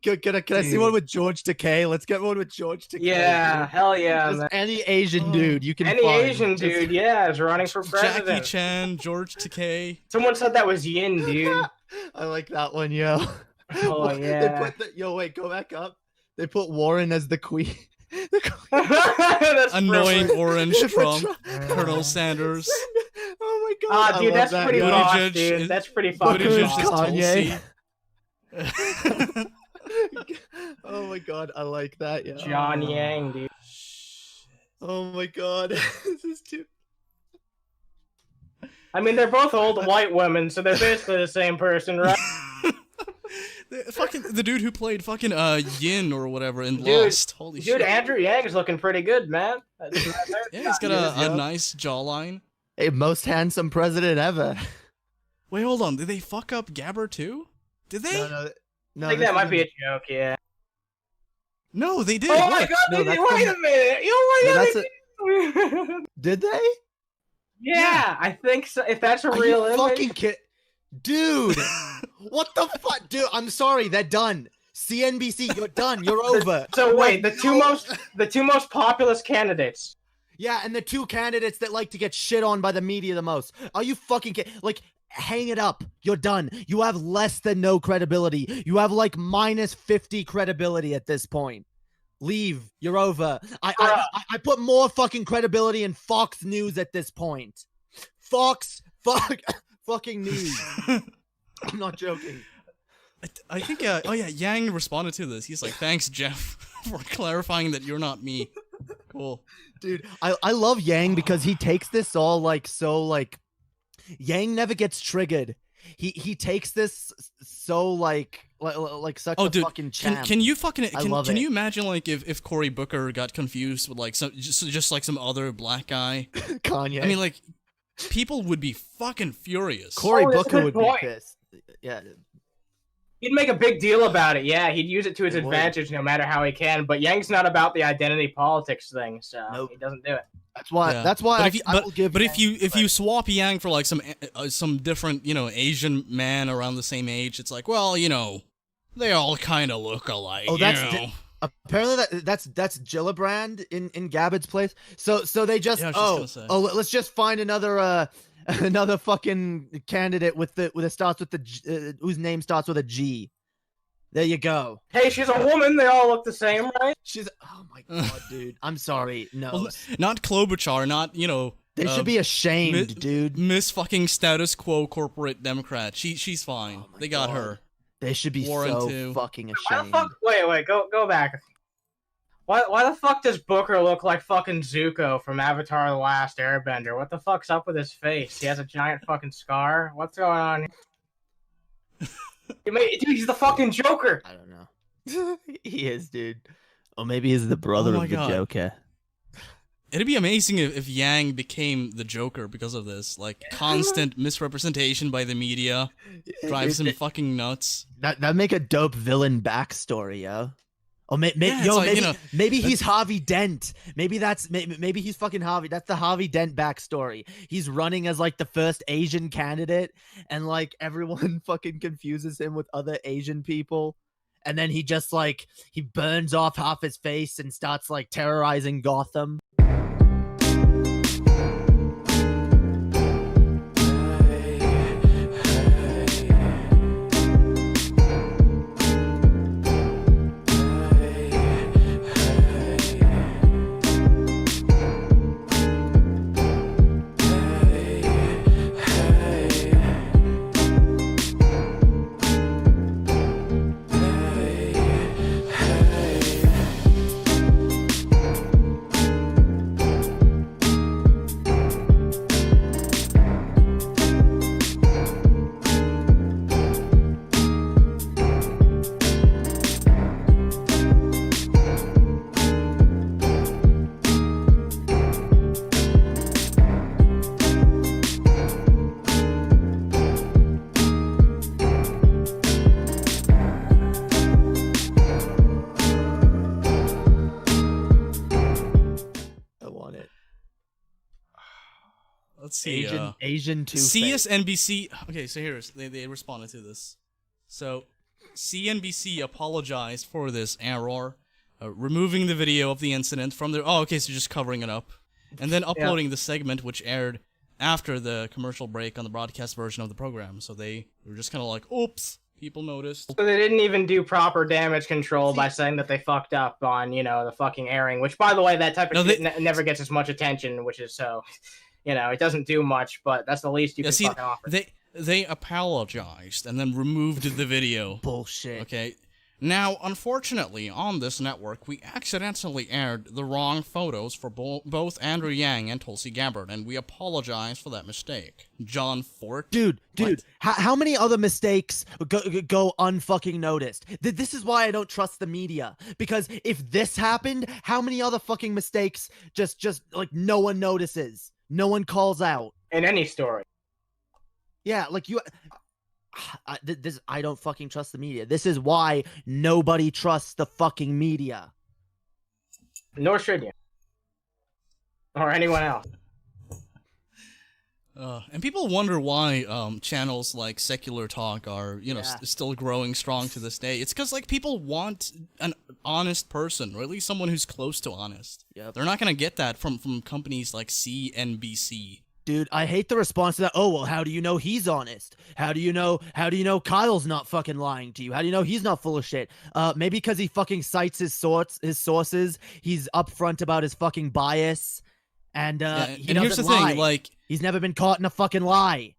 Can I see one with George Takei? Let's get one with George Takei. Yeah, hell yeah. Just any Asian dude you can find. Asian dude, yeah, is running for president. Jackie Chan, George Takei. Someone said that was Yin, dude. I like that one, yo. Oh, yeah. Yo, wait, go back up. They put Warren as the queen. Annoying orange Trump. Colonel Sanders. Oh my god. Dude, that's pretty boss, dude. That's pretty fucking Kanye. Oh my god, I like that. Yeah. John Yang, dude. Oh my god, this is too. I mean, they're both old white women, so they're basically the same person, right? The dude who played fucking Yin or whatever in Lost. Holy shit. Dude, Andrew Yang is looking pretty good, man. Yeah, he's got a nice jawline. Hey, most handsome president ever. Wait, hold on. Did they fuck up Gabbard too? Did they? No, I think that might be a joke, yeah. No, they did. Oh my god, wait a minute! Did they? Yeah, I think so. If that's a Are real you image. fucking kid, dude? What the fuck, dude? I'm sorry, they're done. CNBC, you're done. You're over. So wait, the two most populous candidates. Yeah, and the two candidates that like to get shit on by the media the most. Are you fucking kidding? Like, hang it up. You're done. You have less than no credibility. You have like minus 50 credibility at this point. Leave. You're over. I put more fucking credibility in Fox News at this point. Fucking news. I'm not joking. I think, oh yeah, Yang responded to this. He's like, thanks, Jeff, for clarifying that you're not me. Cool. Dude, I love Yang because he takes this all like so like Yang never gets triggered. He takes this so like such a fucking champ. Can you fucking can it. you imagine like if Cory Booker got confused with like some just like some other black guy? Kanye. I mean, like, people would be fucking furious. Cory that's a Booker good would point. be pissed. Yeah. He'd make a big deal about it. Yeah, he'd use it to his He would. advantage no matter how he can. But Yang's not about the identity politics thing, so Nope. he doesn't do it. That's why. Yeah. That's why. But if you swap Yang for like some different Asian man around the same age, it's like, well, they all kind of look alike. Oh, apparently that's Gillibrand in Gabbard's place. So they just let's just find another another fucking candidate with starts with the whose name starts with a G. There you go. Hey, she's a woman. They all look the same, right? Oh my god, dude. I'm sorry. No. Well, not Klobuchar, not They should be ashamed, dude. Miss fucking status quo corporate Democrat. She's fine. They got her. They should be so fucking ashamed. Wait, go back. Why the fuck does Booker look like fucking Zuko from Avatar: The Last Airbender? What the fuck's up with his face? He has a giant fucking scar. What's going on? Dude, he's the fucking Joker. I don't know. He is, dude. Or maybe he's the brother of the Joker. It'd be amazing if Yang became the Joker because of this. Like, constant misrepresentation by the media drives him fucking nuts. That'd make a dope villain backstory, yo. Or maybe he's Harvey Dent. Maybe he's fucking Harvey. That's the Harvey Dent backstory. He's running as like the first Asian candidate, and like everyone fucking confuses him with other Asian people, and then he just like he burns off half his face and starts like terrorizing Gotham. Let's see. Asian two. CSNBC. Okay, so here's they responded to this. So, CNBC apologized for this error, removing the video of the incident from their. Oh, okay, so just covering it up, and then uploading the segment which aired after the commercial break on the broadcast version of the program. So they were just kind of like, "Oops." People noticed. So they didn't even do proper damage control by saying that they fucked up on, the fucking airing. Which, by the way, that type of shit never gets as much attention, which is so, it doesn't do much, but that's the least you can fucking offer. They apologized and then removed the video. Bullshit. Okay. Now, unfortunately, on this network, we accidentally aired the wrong photos for both Andrew Yang and Tulsi Gabbard, and we apologize for that mistake. John Fort. Dude, how many other mistakes go unfucking noticed? This is why I don't trust the media. Because if this happened, how many other fucking mistakes just like no one notices? No one calls out. In any story. Yeah, like you... I don't fucking trust the media. This is why nobody trusts the fucking media. Nor should you. Or anyone else. And people wonder why channels like Secular Talk are, you know, still growing strong to this day. It's because, like, people want an honest person, or at least someone who's close to honest. Yep. They're not gonna get that from companies like CNBC. Dude, I hate the response to that. Oh, well, how do you know he's honest? How do you know Kyle's not fucking lying to you? How do you know he's not full of shit? Maybe because he fucking cites his sources. He's upfront about his fucking bias. And here's the thing, like, he's never been caught in a fucking lie.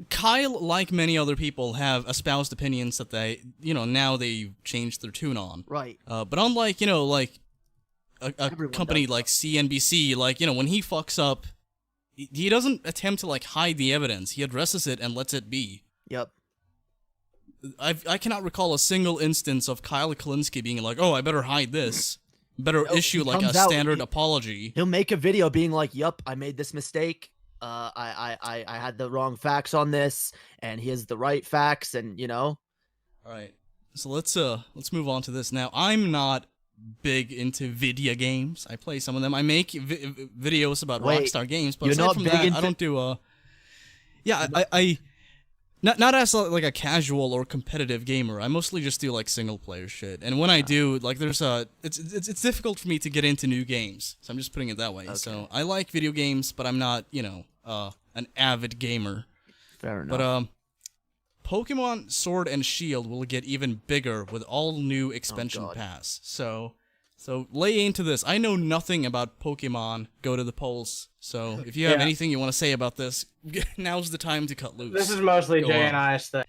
Kyle, like many other people, have espoused opinions that they, you know, now they've changed their tune on. Right. But unlike, you know, like a company like CNBC, like, you know, when he fucks up, he doesn't attempt to, like, hide the evidence. He addresses it and lets it be. Yep. I cannot recall a single instance of Kyle Kalinske being like, oh, I better hide this. Better issue, like, a standard apology. He'll make a video being like, yup, I made this mistake. I had the wrong facts on this, and here's the right facts, and, you know. All right. So let's move on to this. Now, I'm not big into video games. I play some of them. I make videos about Rockstar games, but aside from that, I don't do yeah, I not as like a casual or competitive gamer. I mostly just do like single player shit. And when I do, like, there's it's difficult for me to get into new games. So I'm just putting it that way. Okay. So I like video games, but I'm not, you know, an avid gamer. Fair enough. But Pokemon Sword and Shield will get even bigger with all new expansion pass. So lay into this. I know nothing about Pokemon Go to the polls. So if you have anything you want to say about this, now's the time to cut loose. This is mostly Jay and I's thing.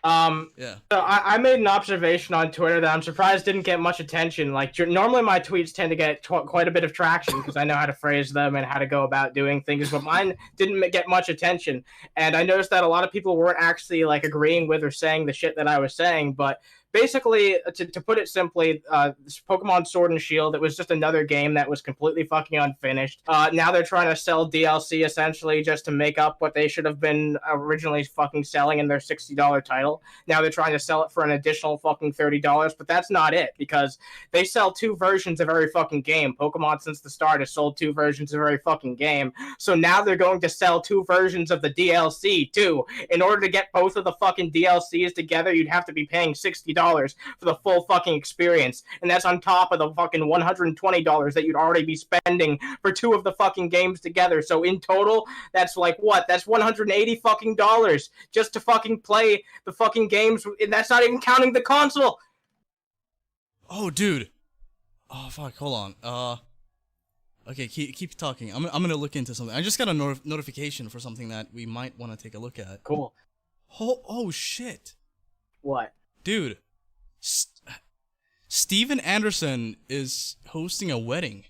Yeah. So I made an observation on Twitter that I'm surprised didn't get much attention. Like, normally my tweets tend to get quite a bit of traction because I know how to phrase them and how to go about doing things, but mine didn't get much attention. And I noticed that a lot of people weren't actually, like, agreeing with or saying the shit that I was saying, but basically, to put it simply, Pokemon Sword and Shield, it was just another game that was completely fucking unfinished. Now they're trying to sell DLC, essentially, just to make up what they should have been originally fucking selling in their $60 title. Now they're trying to sell it for an additional fucking $30, but that's not it, because they sell 2 versions of every fucking game. Pokemon, since the start, has sold 2 versions of every fucking game. So now they're going to sell 2 versions of the DLC, too. In order to get both of the fucking DLCs together, you'd have to be paying $60 for the full fucking experience, and that's on top of the fucking $120 that you'd already be spending for 2 of the fucking games together. So in total, that's like what? That's $180 fucking dollars just to fucking play the fucking games, and that's not even counting the console. Oh, dude. Oh, fuck. Hold on. Okay, keep talking. I'm gonna look into something. I just got a notification for something that we might want to take a look at. Cool. Oh shit. What? Dude. Steven Anderson is hosting a wedding.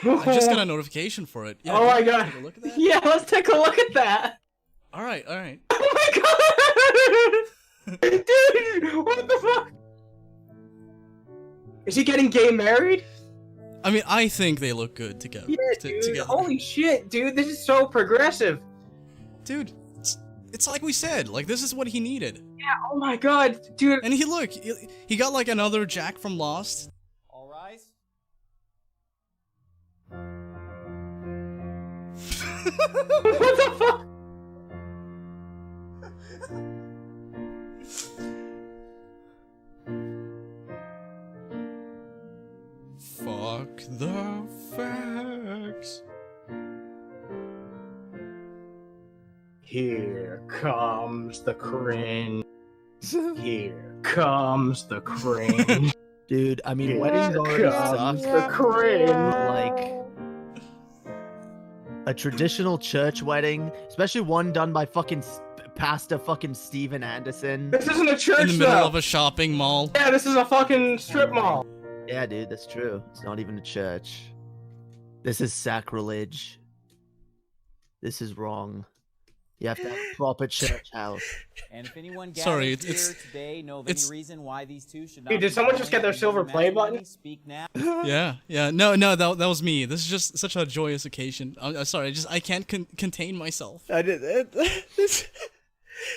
I just got a notification for it. Yeah, oh my god. Take a look at that? Yeah, let's take a look at that. Alright. Oh my god! Dude, what the fuck? Is he getting gay married? I mean, I think they look good together. Yeah, dude. Holy shit, dude. This is so progressive. Dude, it's like we said. Like, this is what he needed. Yeah, oh my god, dude. And he got like another Jack from Lost. All rise. What the fuck? Fuck the facts. Here comes the cringe. Here comes the cringe. Dude, I mean, weddings already suck. The cringe. Like, a traditional church wedding, especially one done by fucking Pastor fucking Steven Anderson. This isn't a church, in the middle of a shopping mall. Yeah, this is a fucking strip mall. Yeah, dude, that's true. It's not even a church. This is sacrilege. This is wrong. You have to have a proper church house. And if anyone gathers here today know of any reason why these two should not. Dude, did someone just get their silver play button? Speak now. Yeah. No, that was me. This is just such a joyous occasion. I'm sorry. I can't contain myself. I did it.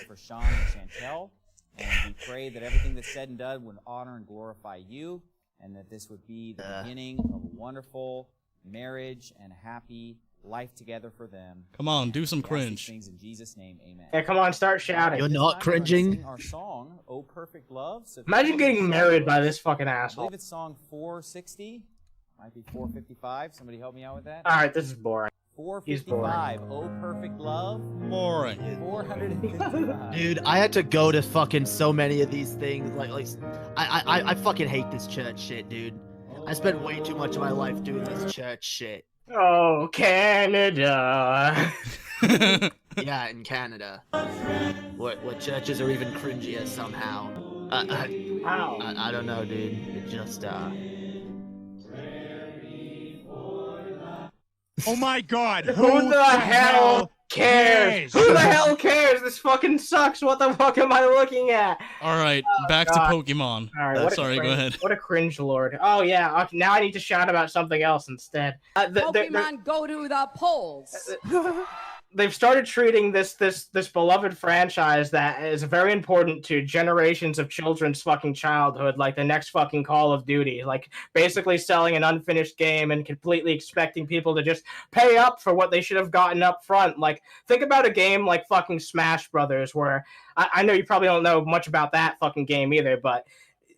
For Sean and Chantel, and we pray that everything that's said and done would honor and glorify you, and that this would be the beginning of a wonderful marriage and a happy life together for them. Come on, do some We ask these cringe. things in Jesus' name, amen. Yeah, come on, start shouting. You're This not time we're gonna cringing? sing our song, "Oh Perfect Love." So if Imagine you getting know the married song, by this fucking I asshole. believe it's song 460. Might be 455. Somebody help me out with that. All right, this is boring. 455. Oh Perfect Love. Boring. 455. Dude, I had to go to fucking so many of these things. I fucking hate this church shit, dude. I spent way too much of my life doing this church shit. Oh, Canada. Yeah, in Canada. What churches are even cringier somehow. I don't know, dude. It just, Oh my God! Who the hell cares? Who the hell cares? This fucking sucks. What the fuck am I looking at? All right, back God. to Pokemon. All right, Sorry, go ahead. What a cringe lord. Oh yeah, okay, now I need to shout about something else instead. Pokemon go to the polls. They've started treating this beloved franchise that is very important to generations of children's fucking childhood like the next fucking Call of Duty. Like basically selling an unfinished game and completely expecting people to just pay up for what they should have gotten up front. Like think about a game like fucking Smash Brothers, where I know you probably don't know much about that fucking game either, but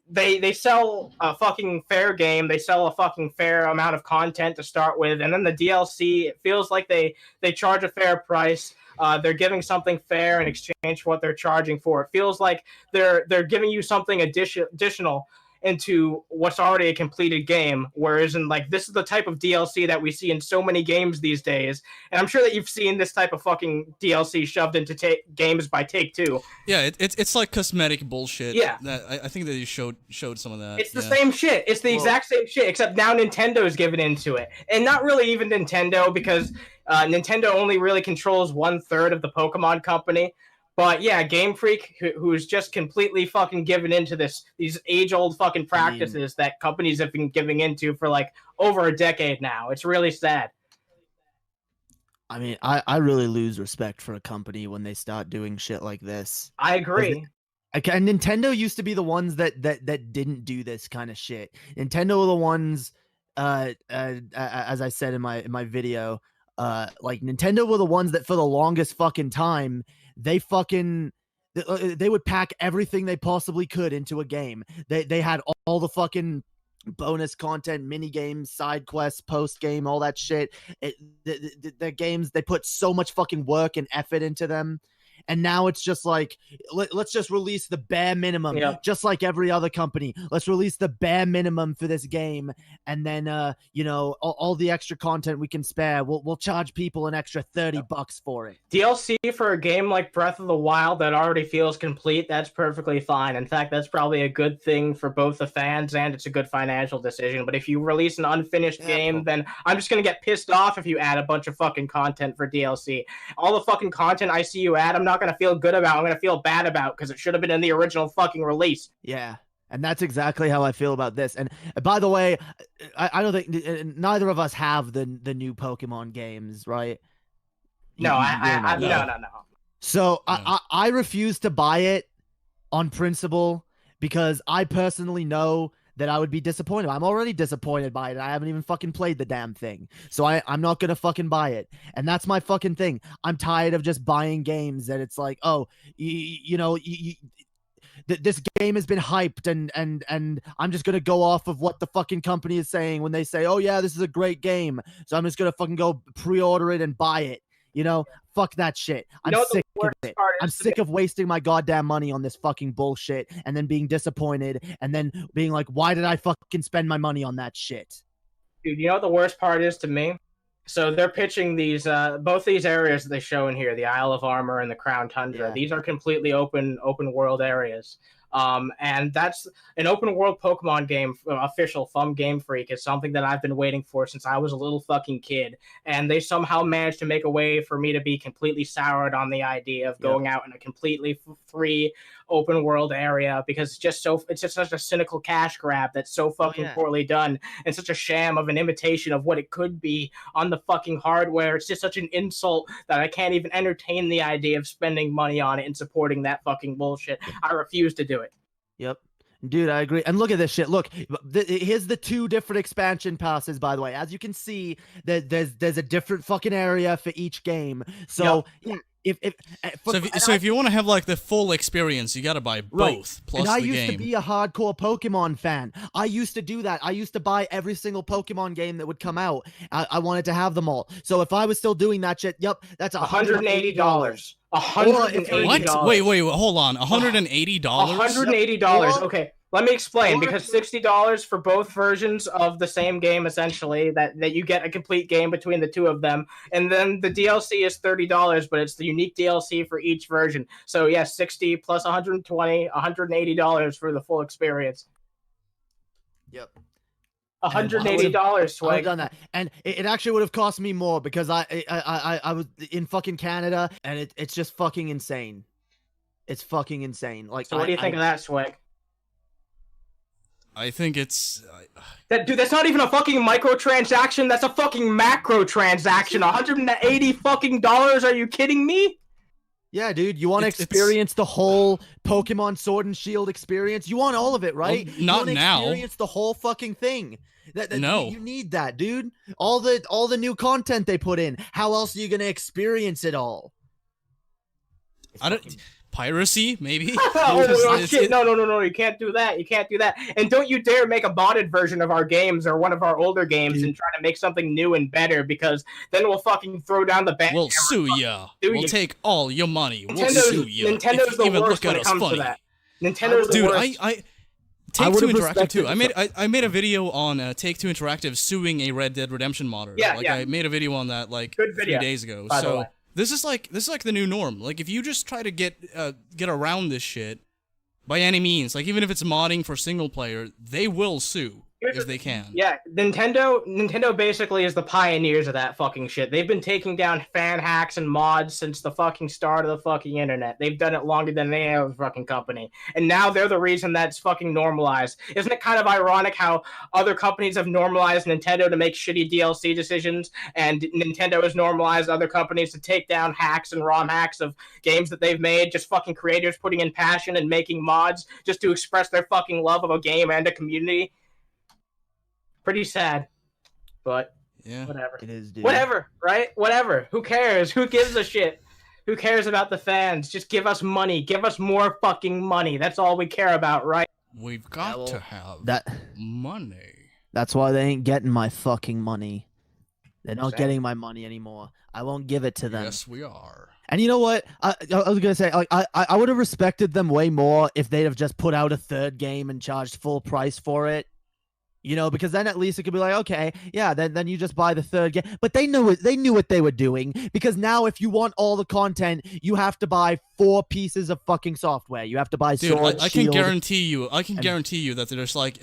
they sell a fucking fair game, they sell a fucking fair amount of content to start with, and then the DLC, it feels like they charge a fair price. They're giving something fair in exchange for what they're charging for. It feels like they're giving you something additional into what's already a completed game, whereas in like this is the type of DLC that we see in so many games these days, and I'm sure that you've seen this type of fucking DLC shoved into games by Take-Two. Yeah, it's like cosmetic bullshit. Yeah, that I think that you showed some of that. It's the same shit. It's the exact same shit, except now Nintendo's given into it, and not really even Nintendo, because Nintendo only really controls 1/3 of the Pokemon company. But yeah, Game Freak, who's just completely fucking given into these age-old fucking practices that companies have been giving into for like over a decade now. It's really sad. I mean, I really lose respect for a company when they start doing shit like this. I agree. And Nintendo used to be the ones that didn't do this kind of shit. Nintendo were the ones, as I said in my video, like Nintendo were the ones that for the longest fucking time they would pack everything they possibly could into a game. They had all the fucking bonus content, mini games, side quests, post game, all that shit. The games, they put so much fucking work and effort into them. And now it's just like, let's just release the bare minimum, just like every other company. Let's release the bare minimum for this game, and then all the extra content we can spare, we'll charge people an extra $30 for it. DLC for a game like Breath of the Wild that already feels complete, that's perfectly fine. In fact, that's probably a good thing for both the fans, and it's a good financial decision. But if you release an unfinished game, then I'm just gonna get pissed off if you add a bunch of fucking content for DLC. All the fucking content I see you add, I'm not gonna feel good about. I'm gonna feel bad about, because it should have been in the original fucking release. Yeah, and that's exactly how I feel about this. And by the way, I don't think neither of us have the new Pokemon games, right? No, no. So I refuse to buy it on principle, because I personally know that I would be disappointed. I'm already disappointed by it. I haven't even fucking played the damn thing. So I'm not going to fucking buy it. And that's my fucking thing. I'm tired of just buying games that it's like, oh, this game has been hyped, and I'm just going to go off of what the fucking company is saying when they say, oh yeah, this is a great game. So I'm just going to fucking go pre-order it and buy it. Fuck that shit. I'm sick of it. I'm sick of wasting my goddamn money on this fucking bullshit and then being disappointed and then being like, why did I fucking spend my money on that shit? Dude, you know what the worst part is to me? So they're pitching these, both these areas that they show in here, the Isle of Armor and the Crown Tundra. Yeah. These are completely open world areas. And that's an open world Pokemon game official from Game Freak is something that I've been waiting for since I was a little fucking kid. And they somehow managed to make a way for me to be completely soured on the idea of going out in a completely free open world area, because it's just such a cynical cash grab that's so fucking poorly done, and such a sham of an imitation of what it could be on the fucking hardware. It's just such an insult that I can't even entertain the idea of spending money on it and supporting that fucking bullshit. I refuse to do it. Yep. Dude, I agree. And look at this shit. Look, here's the 2 different expansion passes, by the way. As you can see, there's a different fucking area for each game. So, if you want to have like the full experience, you gotta buy both plus and I the used game. to be a hardcore Pokemon fan. I used to do that. I used to buy every single Pokemon game that would come out. I wanted to have them all. So if I was still doing that shit, yep, that's $180. $180. What? Wait, hold on. $180? $180. Okay, let me explain. Because $60 for both versions of the same game, essentially, that you get a complete game between the 2 of them, and then the DLC is $30, but it's the unique DLC for each version. So yeah, 60 plus 120, $180 for the full experience. Yep. $180, Swag. I would have done that, and it actually would have cost me more because I was in fucking Canada, and it's just fucking insane. It's fucking insane. Like, so what do you think of that, Swag? I think it's dude. That's not even a fucking microtransaction. That's a fucking macro transaction. $180 fucking dollars. Are you kidding me? Yeah, dude. You want to experience the whole Pokemon Sword and Shield experience? You want all of it, right? Well, not now. Experience the whole fucking thing. No, you need that, dude. All the new content they put in. How else are you gonna experience it all? I don't. Piracy, maybe? Shit. No, you can't do that. You can't do that. And don't you dare make a modded version of our games or one of our older games and try to make something new and better, because then we'll fucking throw down the bank. We'll sue ya. We'll take all your money. We'll sue ya. Nintendo the worst when it comes to that. Nintendo's the worst. Dude, Take-Two Interactive too. I made a video on Take-Two Interactive suing a Red Dead Redemption modder. I made a video on that 3 days ago. So this is like the new norm. Like, if you just try to get around this shit by any means, like even if it's modding for single player, they will sue if they can. Yeah, Nintendo basically is the pioneers of that fucking shit. They've been taking down fan hacks and mods since the fucking start of the fucking internet. They've done it longer than any other fucking company. And now they're the reason that's fucking normalized. Isn't it kind of ironic how other companies have normalized Nintendo to make shitty DLC decisions, and Nintendo has normalized other companies to take down hacks and ROM hacks of games that they've made, just fucking creators putting in passion and making mods just to express their fucking love of a game and a community? Pretty sad, but yeah, whatever. It is, dude. Whatever, right? Whatever. Who cares? Who gives a shit? Who cares about the fans? Just give us money. Give us more fucking money. That's all we care about, right? We've got to have money. That's why they ain't getting my fucking money. They're not getting my money anymore. I won't give it to them. Yes, we are. And you know what? I was gonna say, like, I would have respected them way more if they'd have just put out a 3rd game and charged full price for it. You know, because then at least it could be like, okay, yeah, then you just buy the 3rd game. But they knew what they were doing, because now if you want all the content, you have to buy 4 pieces of fucking software. You have to buy Sword, I can Shield, guarantee you that there's like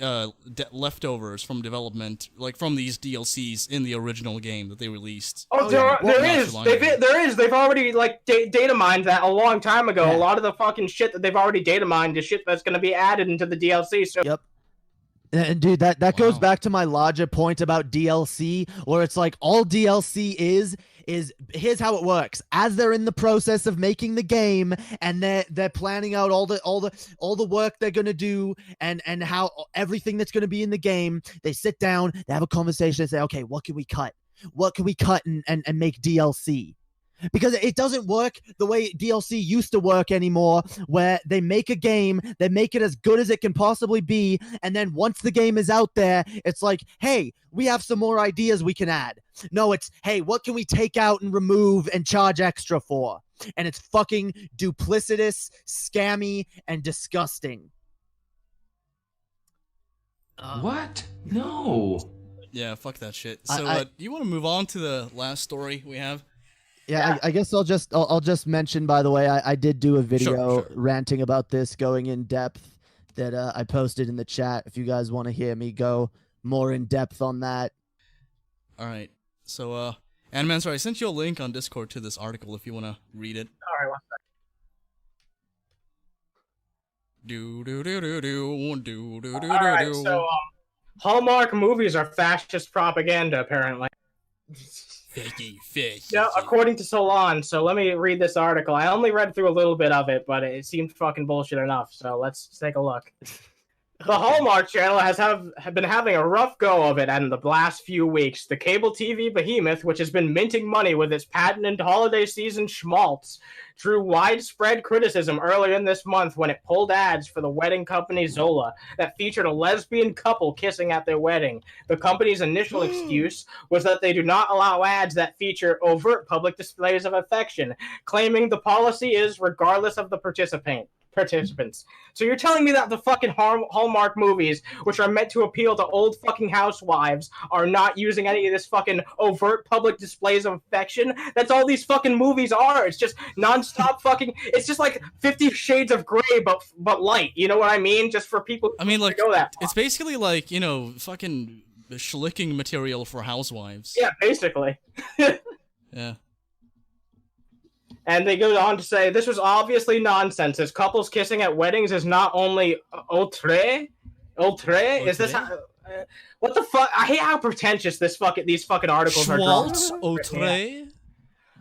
leftovers from development, like from these DLCs in the original game that they released. Oh, there is. They've already like data mined that a long time ago. Yeah. A lot of the fucking shit that they've already data mined is shit that's going to be added into the DLC. So yep. And dude, that goes back to my larger point about DLC, where it's like all DLC is here's how it works. As they're in the process of making the game, and they're planning out all the work they're gonna do, and how everything that's gonna be in the game, they sit down, they have a conversation, and say, okay, what can we cut? What can we cut and make DLC? Because it doesn't work the way DLC used to work anymore, where they make a game, they make it as good as it can possibly be, and then once the game is out there, it's like, hey, we have some more ideas we can add. No, it's, hey, what can we take out and remove and charge extra for? And it's fucking duplicitous, scammy, and disgusting. What? No. Yeah, fuck that shit. So, do you want to move on to the last story we have? Yeah, I guess I'll just mention, by the way, I did do a video ranting about this, going in depth, that I posted in the chat. If you guys want to hear me go more in depth on that. All right. So, Animancer, I sent you a link on Discord to this article if you want to read it. All right, one second. All right, so Hallmark movies are fascist propaganda, apparently. Yeah, according to Salon. So let me read this article. I only read through a little bit of it, but it seemed fucking bullshit enough. So let's take a look. The Hallmark Channel have been having a rough go of it in the last few weeks. The cable TV behemoth, which has been minting money with its patented holiday season schmaltz, drew widespread criticism earlier in this month when it pulled ads for the wedding company Zola that featured a lesbian couple kissing at their wedding. The company's initial excuse was that they do not allow ads that feature overt public displays of affection, claiming the policy is regardless of the participants. So you're telling me that the fucking Hallmark movies, which are meant to appeal to old fucking housewives, are not using any of this fucking overt public displays of affection? That's all these fucking movies are. It's just nonstop fucking. It's just like 50 Shades of Grey, but light. You know what I mean? Just for people. I mean, like, know that it's basically like, you know, fucking schlicking material for housewives. Yeah, basically. Yeah. And they go on to say, this was obviously nonsense, as couples kissing at weddings is not only outré. Is this how, what the fuck? I hate how pretentious these fucking articles are drawn. Outré?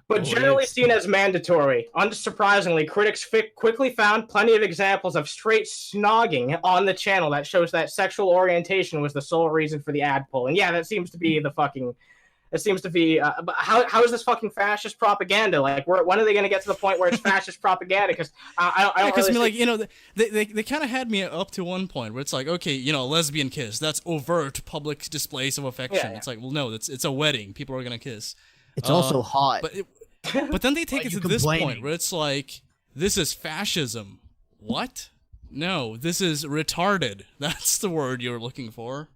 But generally seen as mandatory. Unsurprisingly, critics quickly found plenty of examples of straight snogging on the channel that shows that sexual orientation was the sole reason for the ad pull. And yeah, that seems to be the fucking... It seems to be, but how is this fucking fascist propaganda? Like, when are they going to get to the point where it's fascist propaganda? Because I don't because really I mean, like, you know, they kind of had me up to one point where it's like, okay, you know, lesbian kiss, that's overt public displays of affection. Yeah. It's like, well, no, it's a wedding, people are gonna kiss. It's also hot. But then they take it to this point where it's like, this is fascism. What? No, this is retarded. That's the word you're looking for.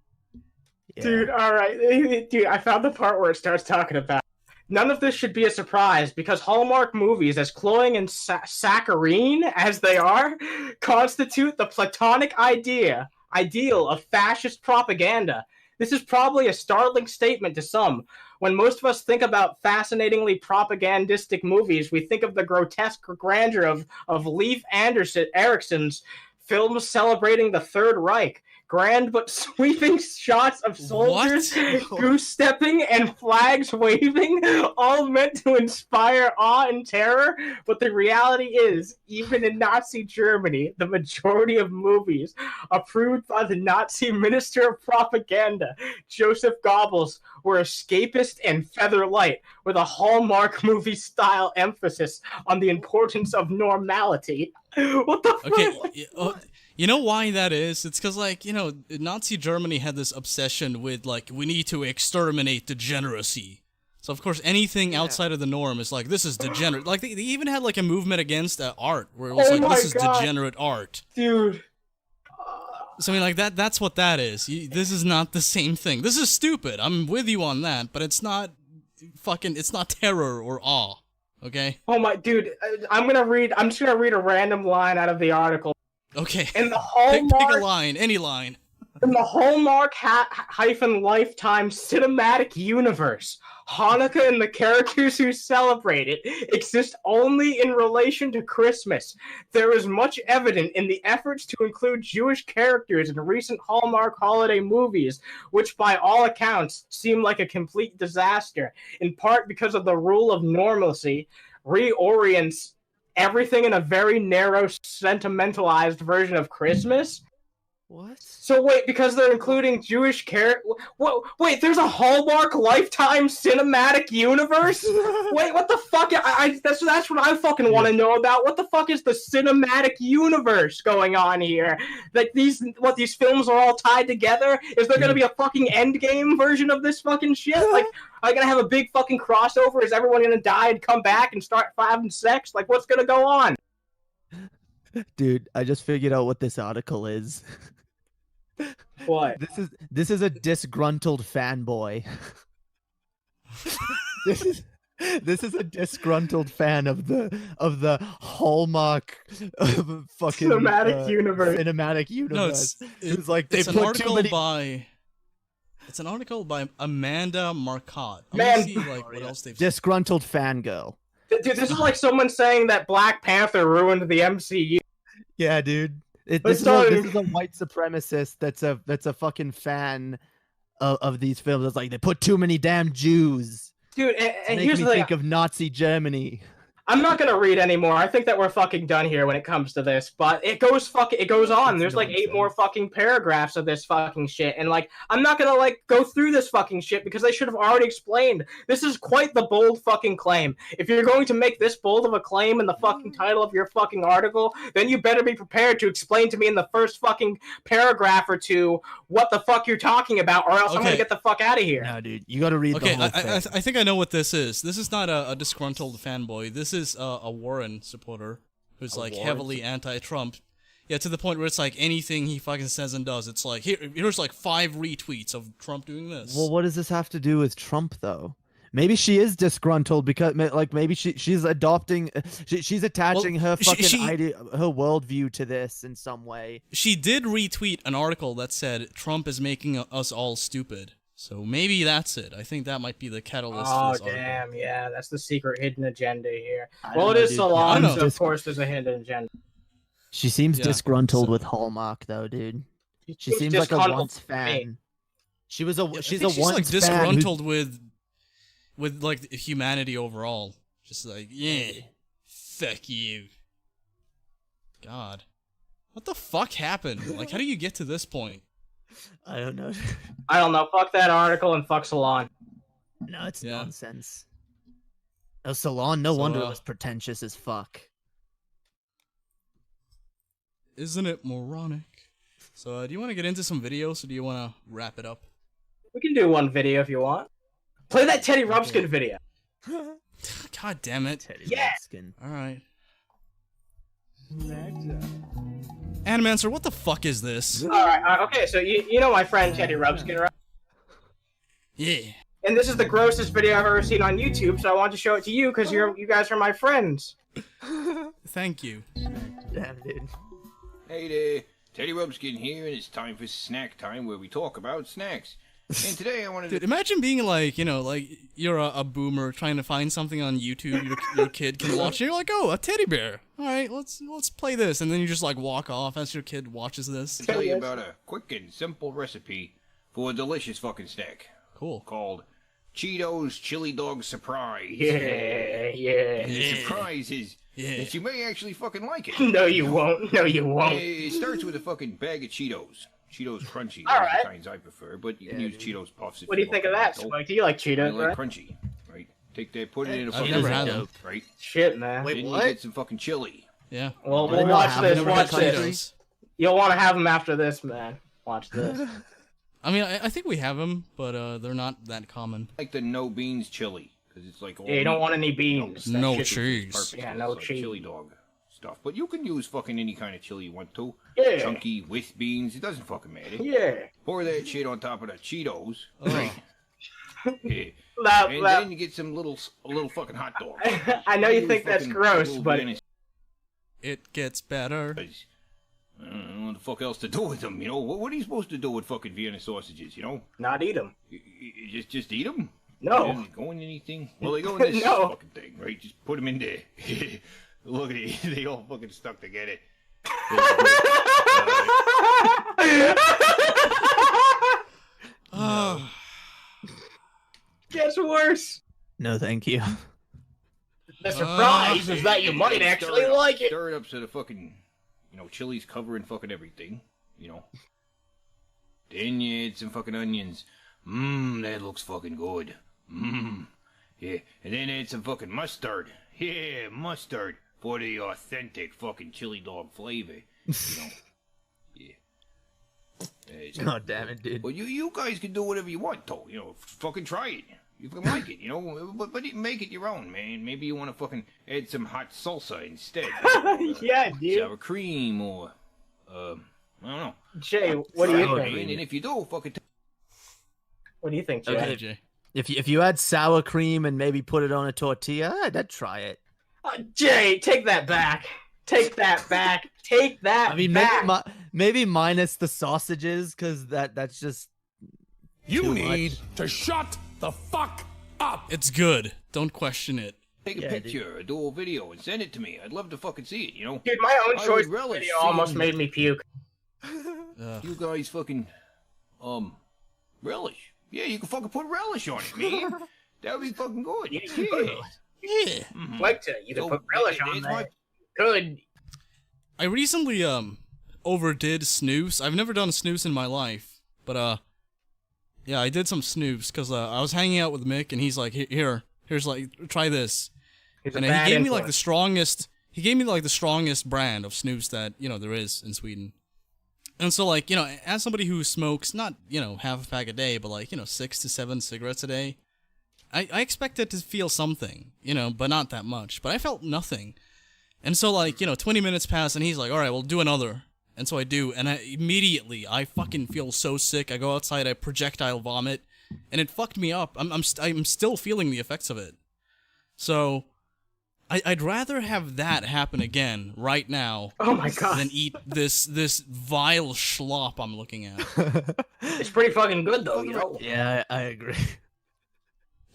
Yeah. Dude, all right. Dude, I found the part where it starts talking about none of this should be a surprise because Hallmark movies, as cloying and saccharine as they are, constitute the platonic ideal of fascist propaganda. This is probably a startling statement to some. When most of us think about fascinatingly propagandistic movies, we think of the grotesque grandeur of Leif Erikson's films celebrating the Third Reich. Grand but sweeping shots of soldiers goose-stepping and flags waving, all meant to inspire awe and terror. But the reality is, even in Nazi Germany, the majority of movies approved by the Nazi Minister of Propaganda, Joseph Goebbels, were escapist and feather-light, with a Hallmark movie-style emphasis on the importance of normality. What the fuck? Okay, you know why that is? It's because, like, you know, Nazi Germany had this obsession with, like, we need to exterminate degeneracy. So, of course, anything outside of the norm is like, this is degenerate. Like, they even had, like, a movement against art, where it was like, this is degenerate art. Dude. So, I mean, like, that's what that is. This is not the same thing. This is stupid. I'm with you on that, but it's not it's not terror or awe, okay? Oh my, dude, I'm just gonna read a random line out of the article. Okay. In the Hallmark, pick a line, any line. In the Hallmark Lifetime cinematic universe, Hanukkah and the characters who celebrate it exist only in relation to Christmas. There is much evident in the efforts to include Jewish characters in recent Hallmark holiday movies, which by all accounts seem like a complete disaster, in part because of the rule of normalcy reorients everything in a very narrow, sentimentalized version of Christmas. What? So wait, because they're including Jewish characters. Wait, there's a Hallmark Lifetime cinematic universe? Wait, what the fuck? That's what I fucking want to know about. What the fuck is the cinematic universe going on here? Like these films are all tied together? Is there gonna be a fucking Endgame version of this fucking shit? Like, are you gonna have a big fucking crossover? Is everyone gonna die and come back and start having sex? Like, what's gonna go on? Dude, I just figured out what this article is. What? This is a disgruntled fanboy. This is a disgruntled fan of the Hallmark fucking cinematic universe. Cinematic universe. No, it's like they it's put too many. It's an article by Amanda Marcotte. Man, see, like, what else they've disgruntled fangirl. Dude, this is like someone saying that Black Panther ruined the MCU. Yeah, dude. This is a white supremacist that's a fucking fan of these films. It's like they put too many damn Jews. Dude, and here's here's me the thing. Think of Nazi Germany. I'm not gonna read anymore. I think that we're fucking done here when it comes to this. But it goes on. There's like 8 more fucking paragraphs of this fucking shit, and like I'm not gonna like go through this fucking shit because I should have already explained. This is quite the bold fucking claim. If you're going to make this bold of a claim in the fucking title of your fucking article, then you better be prepared to explain to me in the first fucking paragraph or two what the fuck you're talking about, or else I'm gonna get the fuck out of here. No, dude, you gotta read the whole thing. I think I know what this is. This is not a disgruntled fanboy. This is a Warren supporter who's like heavily anti-Trump. Yeah, to the point where it's like anything he fucking says and does, it's like here's like 5 retweets of Trump doing this. Well, what does this have to do with Trump though? Maybe she is disgruntled because like maybe she's adopting, she's attaching her fucking her worldview to this in some way. She did retweet an article that said Trump is making us all stupid. So maybe that's it. I think that might be the catalyst for this article. Damn, yeah, that's the secret hidden agenda here. Well, it is Salon, so of course there's a hidden agenda. She seems disgruntled with Hallmark, though, dude. She seems like a once fan. She's a once like disgruntled with like humanity overall. Just like, yeah, fuck you. God, what the fuck happened? Like, how do you get to this point? I don't know. I don't know. Fuck that article and fuck Salon. No, it's nonsense. No, Salon, no wonder it was pretentious as fuck. Isn't it moronic? So, do you want to get into some videos, or do you want to wrap it up? We can do one video if you want. Play that Teddy Rumpskin video. God damn it. Teddy Rumpskin. Alright. Animancer, what the fuck is this? Alright, okay, so you know my friend Teddy Rumpskin, right? Yeah. And this is the grossest video I've ever seen on YouTube, so I wanted to show it to you because you guys are my friends. Thank you. Damn, dude. Hey there, Teddy Rumpskin here, and it's time for snack time where we talk about snacks. And today I wanted to... Dude, imagine being like, you know, like you're a boomer trying to find something on YouTube your kid can watch, and you're like, oh, a teddy bear. Alright, let's play this, and then you just like walk off as your kid watches this. I'll tell you about a quick and simple recipe for a delicious fucking snack. Cool. Called Cheetos Chili Dog Surprise. Yeah. And the surprise is that you may actually fucking like it. No, you won't. No, you won't. It starts with a fucking bag of Cheetos. Cheetos Crunchy. All Those are right. the kinds I prefer, but you can use Cheetos Puffs if What do you think of that, Spike? Do you like Cheetos, I like right? crunchy, right? Take that, put it in a I've fucking never bag, had them. right? Shit, man. Then you get some fucking chili. Yeah. Well, we'll watch this. Watch this. You'll want to have them after this, man. Watch this. I mean, I think we have them, but they're not that common. Like the no beans chili, because it's like all you don't want any beans. No cheese. Perfect. Yeah, no like cheese. Chili dog stuff, but you can use fucking any kind of chili you want to. Yeah. Chunky with beans, it doesn't fucking matter. Yeah. Pour that shit on top of the Cheetos. Right. Yeah. And then you get some little fucking hot dogs. I know you think that's gross, but it gets better. I don't know what the fuck else to do with them, you know? What are you supposed to do with fucking Vienna sausages, you know? Not eat them. You just eat them? No. They don't go in anything? Well, they go in this fucking thing, right? Just put them in there. Look at it. They all fucking stuck together. Gets worse. No, thank you. The surprise is that you might actually like it. Stir it up so the fucking, you know, chili's covering fucking everything, you know. Then you add some fucking onions. That looks fucking good. Yeah, and then add some fucking mustard. Yeah, mustard for the authentic fucking chili dog flavor. You know. Yeah. God damn it, dude. Well, you guys can do whatever you want, though. You know, fucking try it. You can like it, you know, but make it your own, man. Maybe you want to fucking add some hot salsa instead. Yeah, dude. Sour cream or, I don't know. Jay, what do you think? And if you do, fucking. What do you think, Jay? Okay, Jay. If you add sour cream and maybe put it on a tortilla, I'd try it. Jay, take that back. Take that back. Take that. I mean, back. maybe minus the sausages, because that's just. You need to shut the fuck up. It's good. Don't question it. Take a picture, do a video, and send it to me. I'd love to fucking see it, you know? Dude, my own choice video almost made me puke. You guys fucking, relish. Yeah, you can fucking put relish on it, man. That would be fucking good. Yeah. Yeah. SWEGTA, you can put relish on there. Good. I recently overdid snooze. I've never done snooze in my life, but yeah, I did some snooze because I was hanging out with Mick and he's like, here's like, try this, and he gave me like the strongest. He gave me like the strongest brand of snooze that there is in Sweden. And so like as somebody who smokes not half a pack a day, but like 6 to 7 cigarettes a day, I expected to feel something, but not that much. But I felt nothing. And so, like, 20 minutes pass, and he's like, all right, well, do another. And so I do, and I fucking feel so sick. I go outside, I projectile vomit, and it fucked me up. I'm still feeling the effects of it. So, I'd rather have that happen again right now. Oh my god. Than eat this vile slop I'm looking at. It's pretty fucking good, though, Yeah, I agree.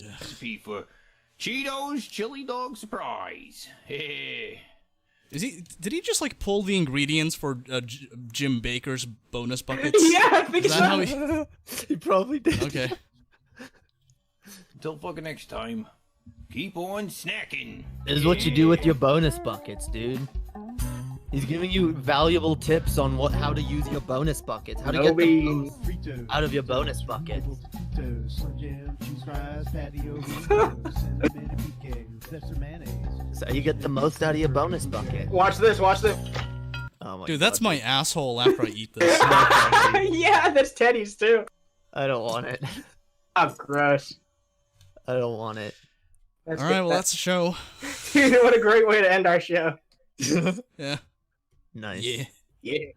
Recipe for Cheetos Chili Dog Surprise. Hey. Did he just like pull the ingredients for Jim Baker's bonus buckets? Yeah, I think so. He probably did. Okay. Until fucking next time, keep on snacking. This is what you do with your bonus buckets, dude. He's giving you valuable tips on how to use your bonus buckets, how to get the most out of your bonus bucket. So you get the most out of your bonus bucket. Watch this, watch this. Oh my Dude, that's my asshole after I eat this. Yeah, that's Teddy's too. I don't want it. Oh, gross. I don't want it. Alright, well, that's the show. Dude, what a great way to end our show. Yeah. Nice. Yeah. Yeah.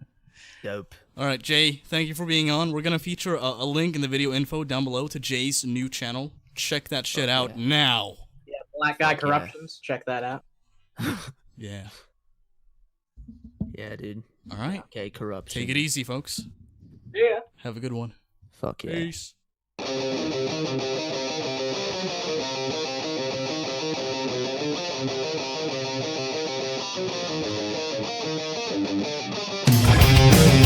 Dope. Alright, Jay, thank you for being on. We're gonna feature a link in the video info down below to Jay's new channel. Check that shit out now. Yeah, Black Guy Corruptions. Check that out. Yeah. Yeah, dude. Alright. Okay, corruption. Take it easy, folks. Yeah. Have a good one. Fuck yeah. Peace. Thank you.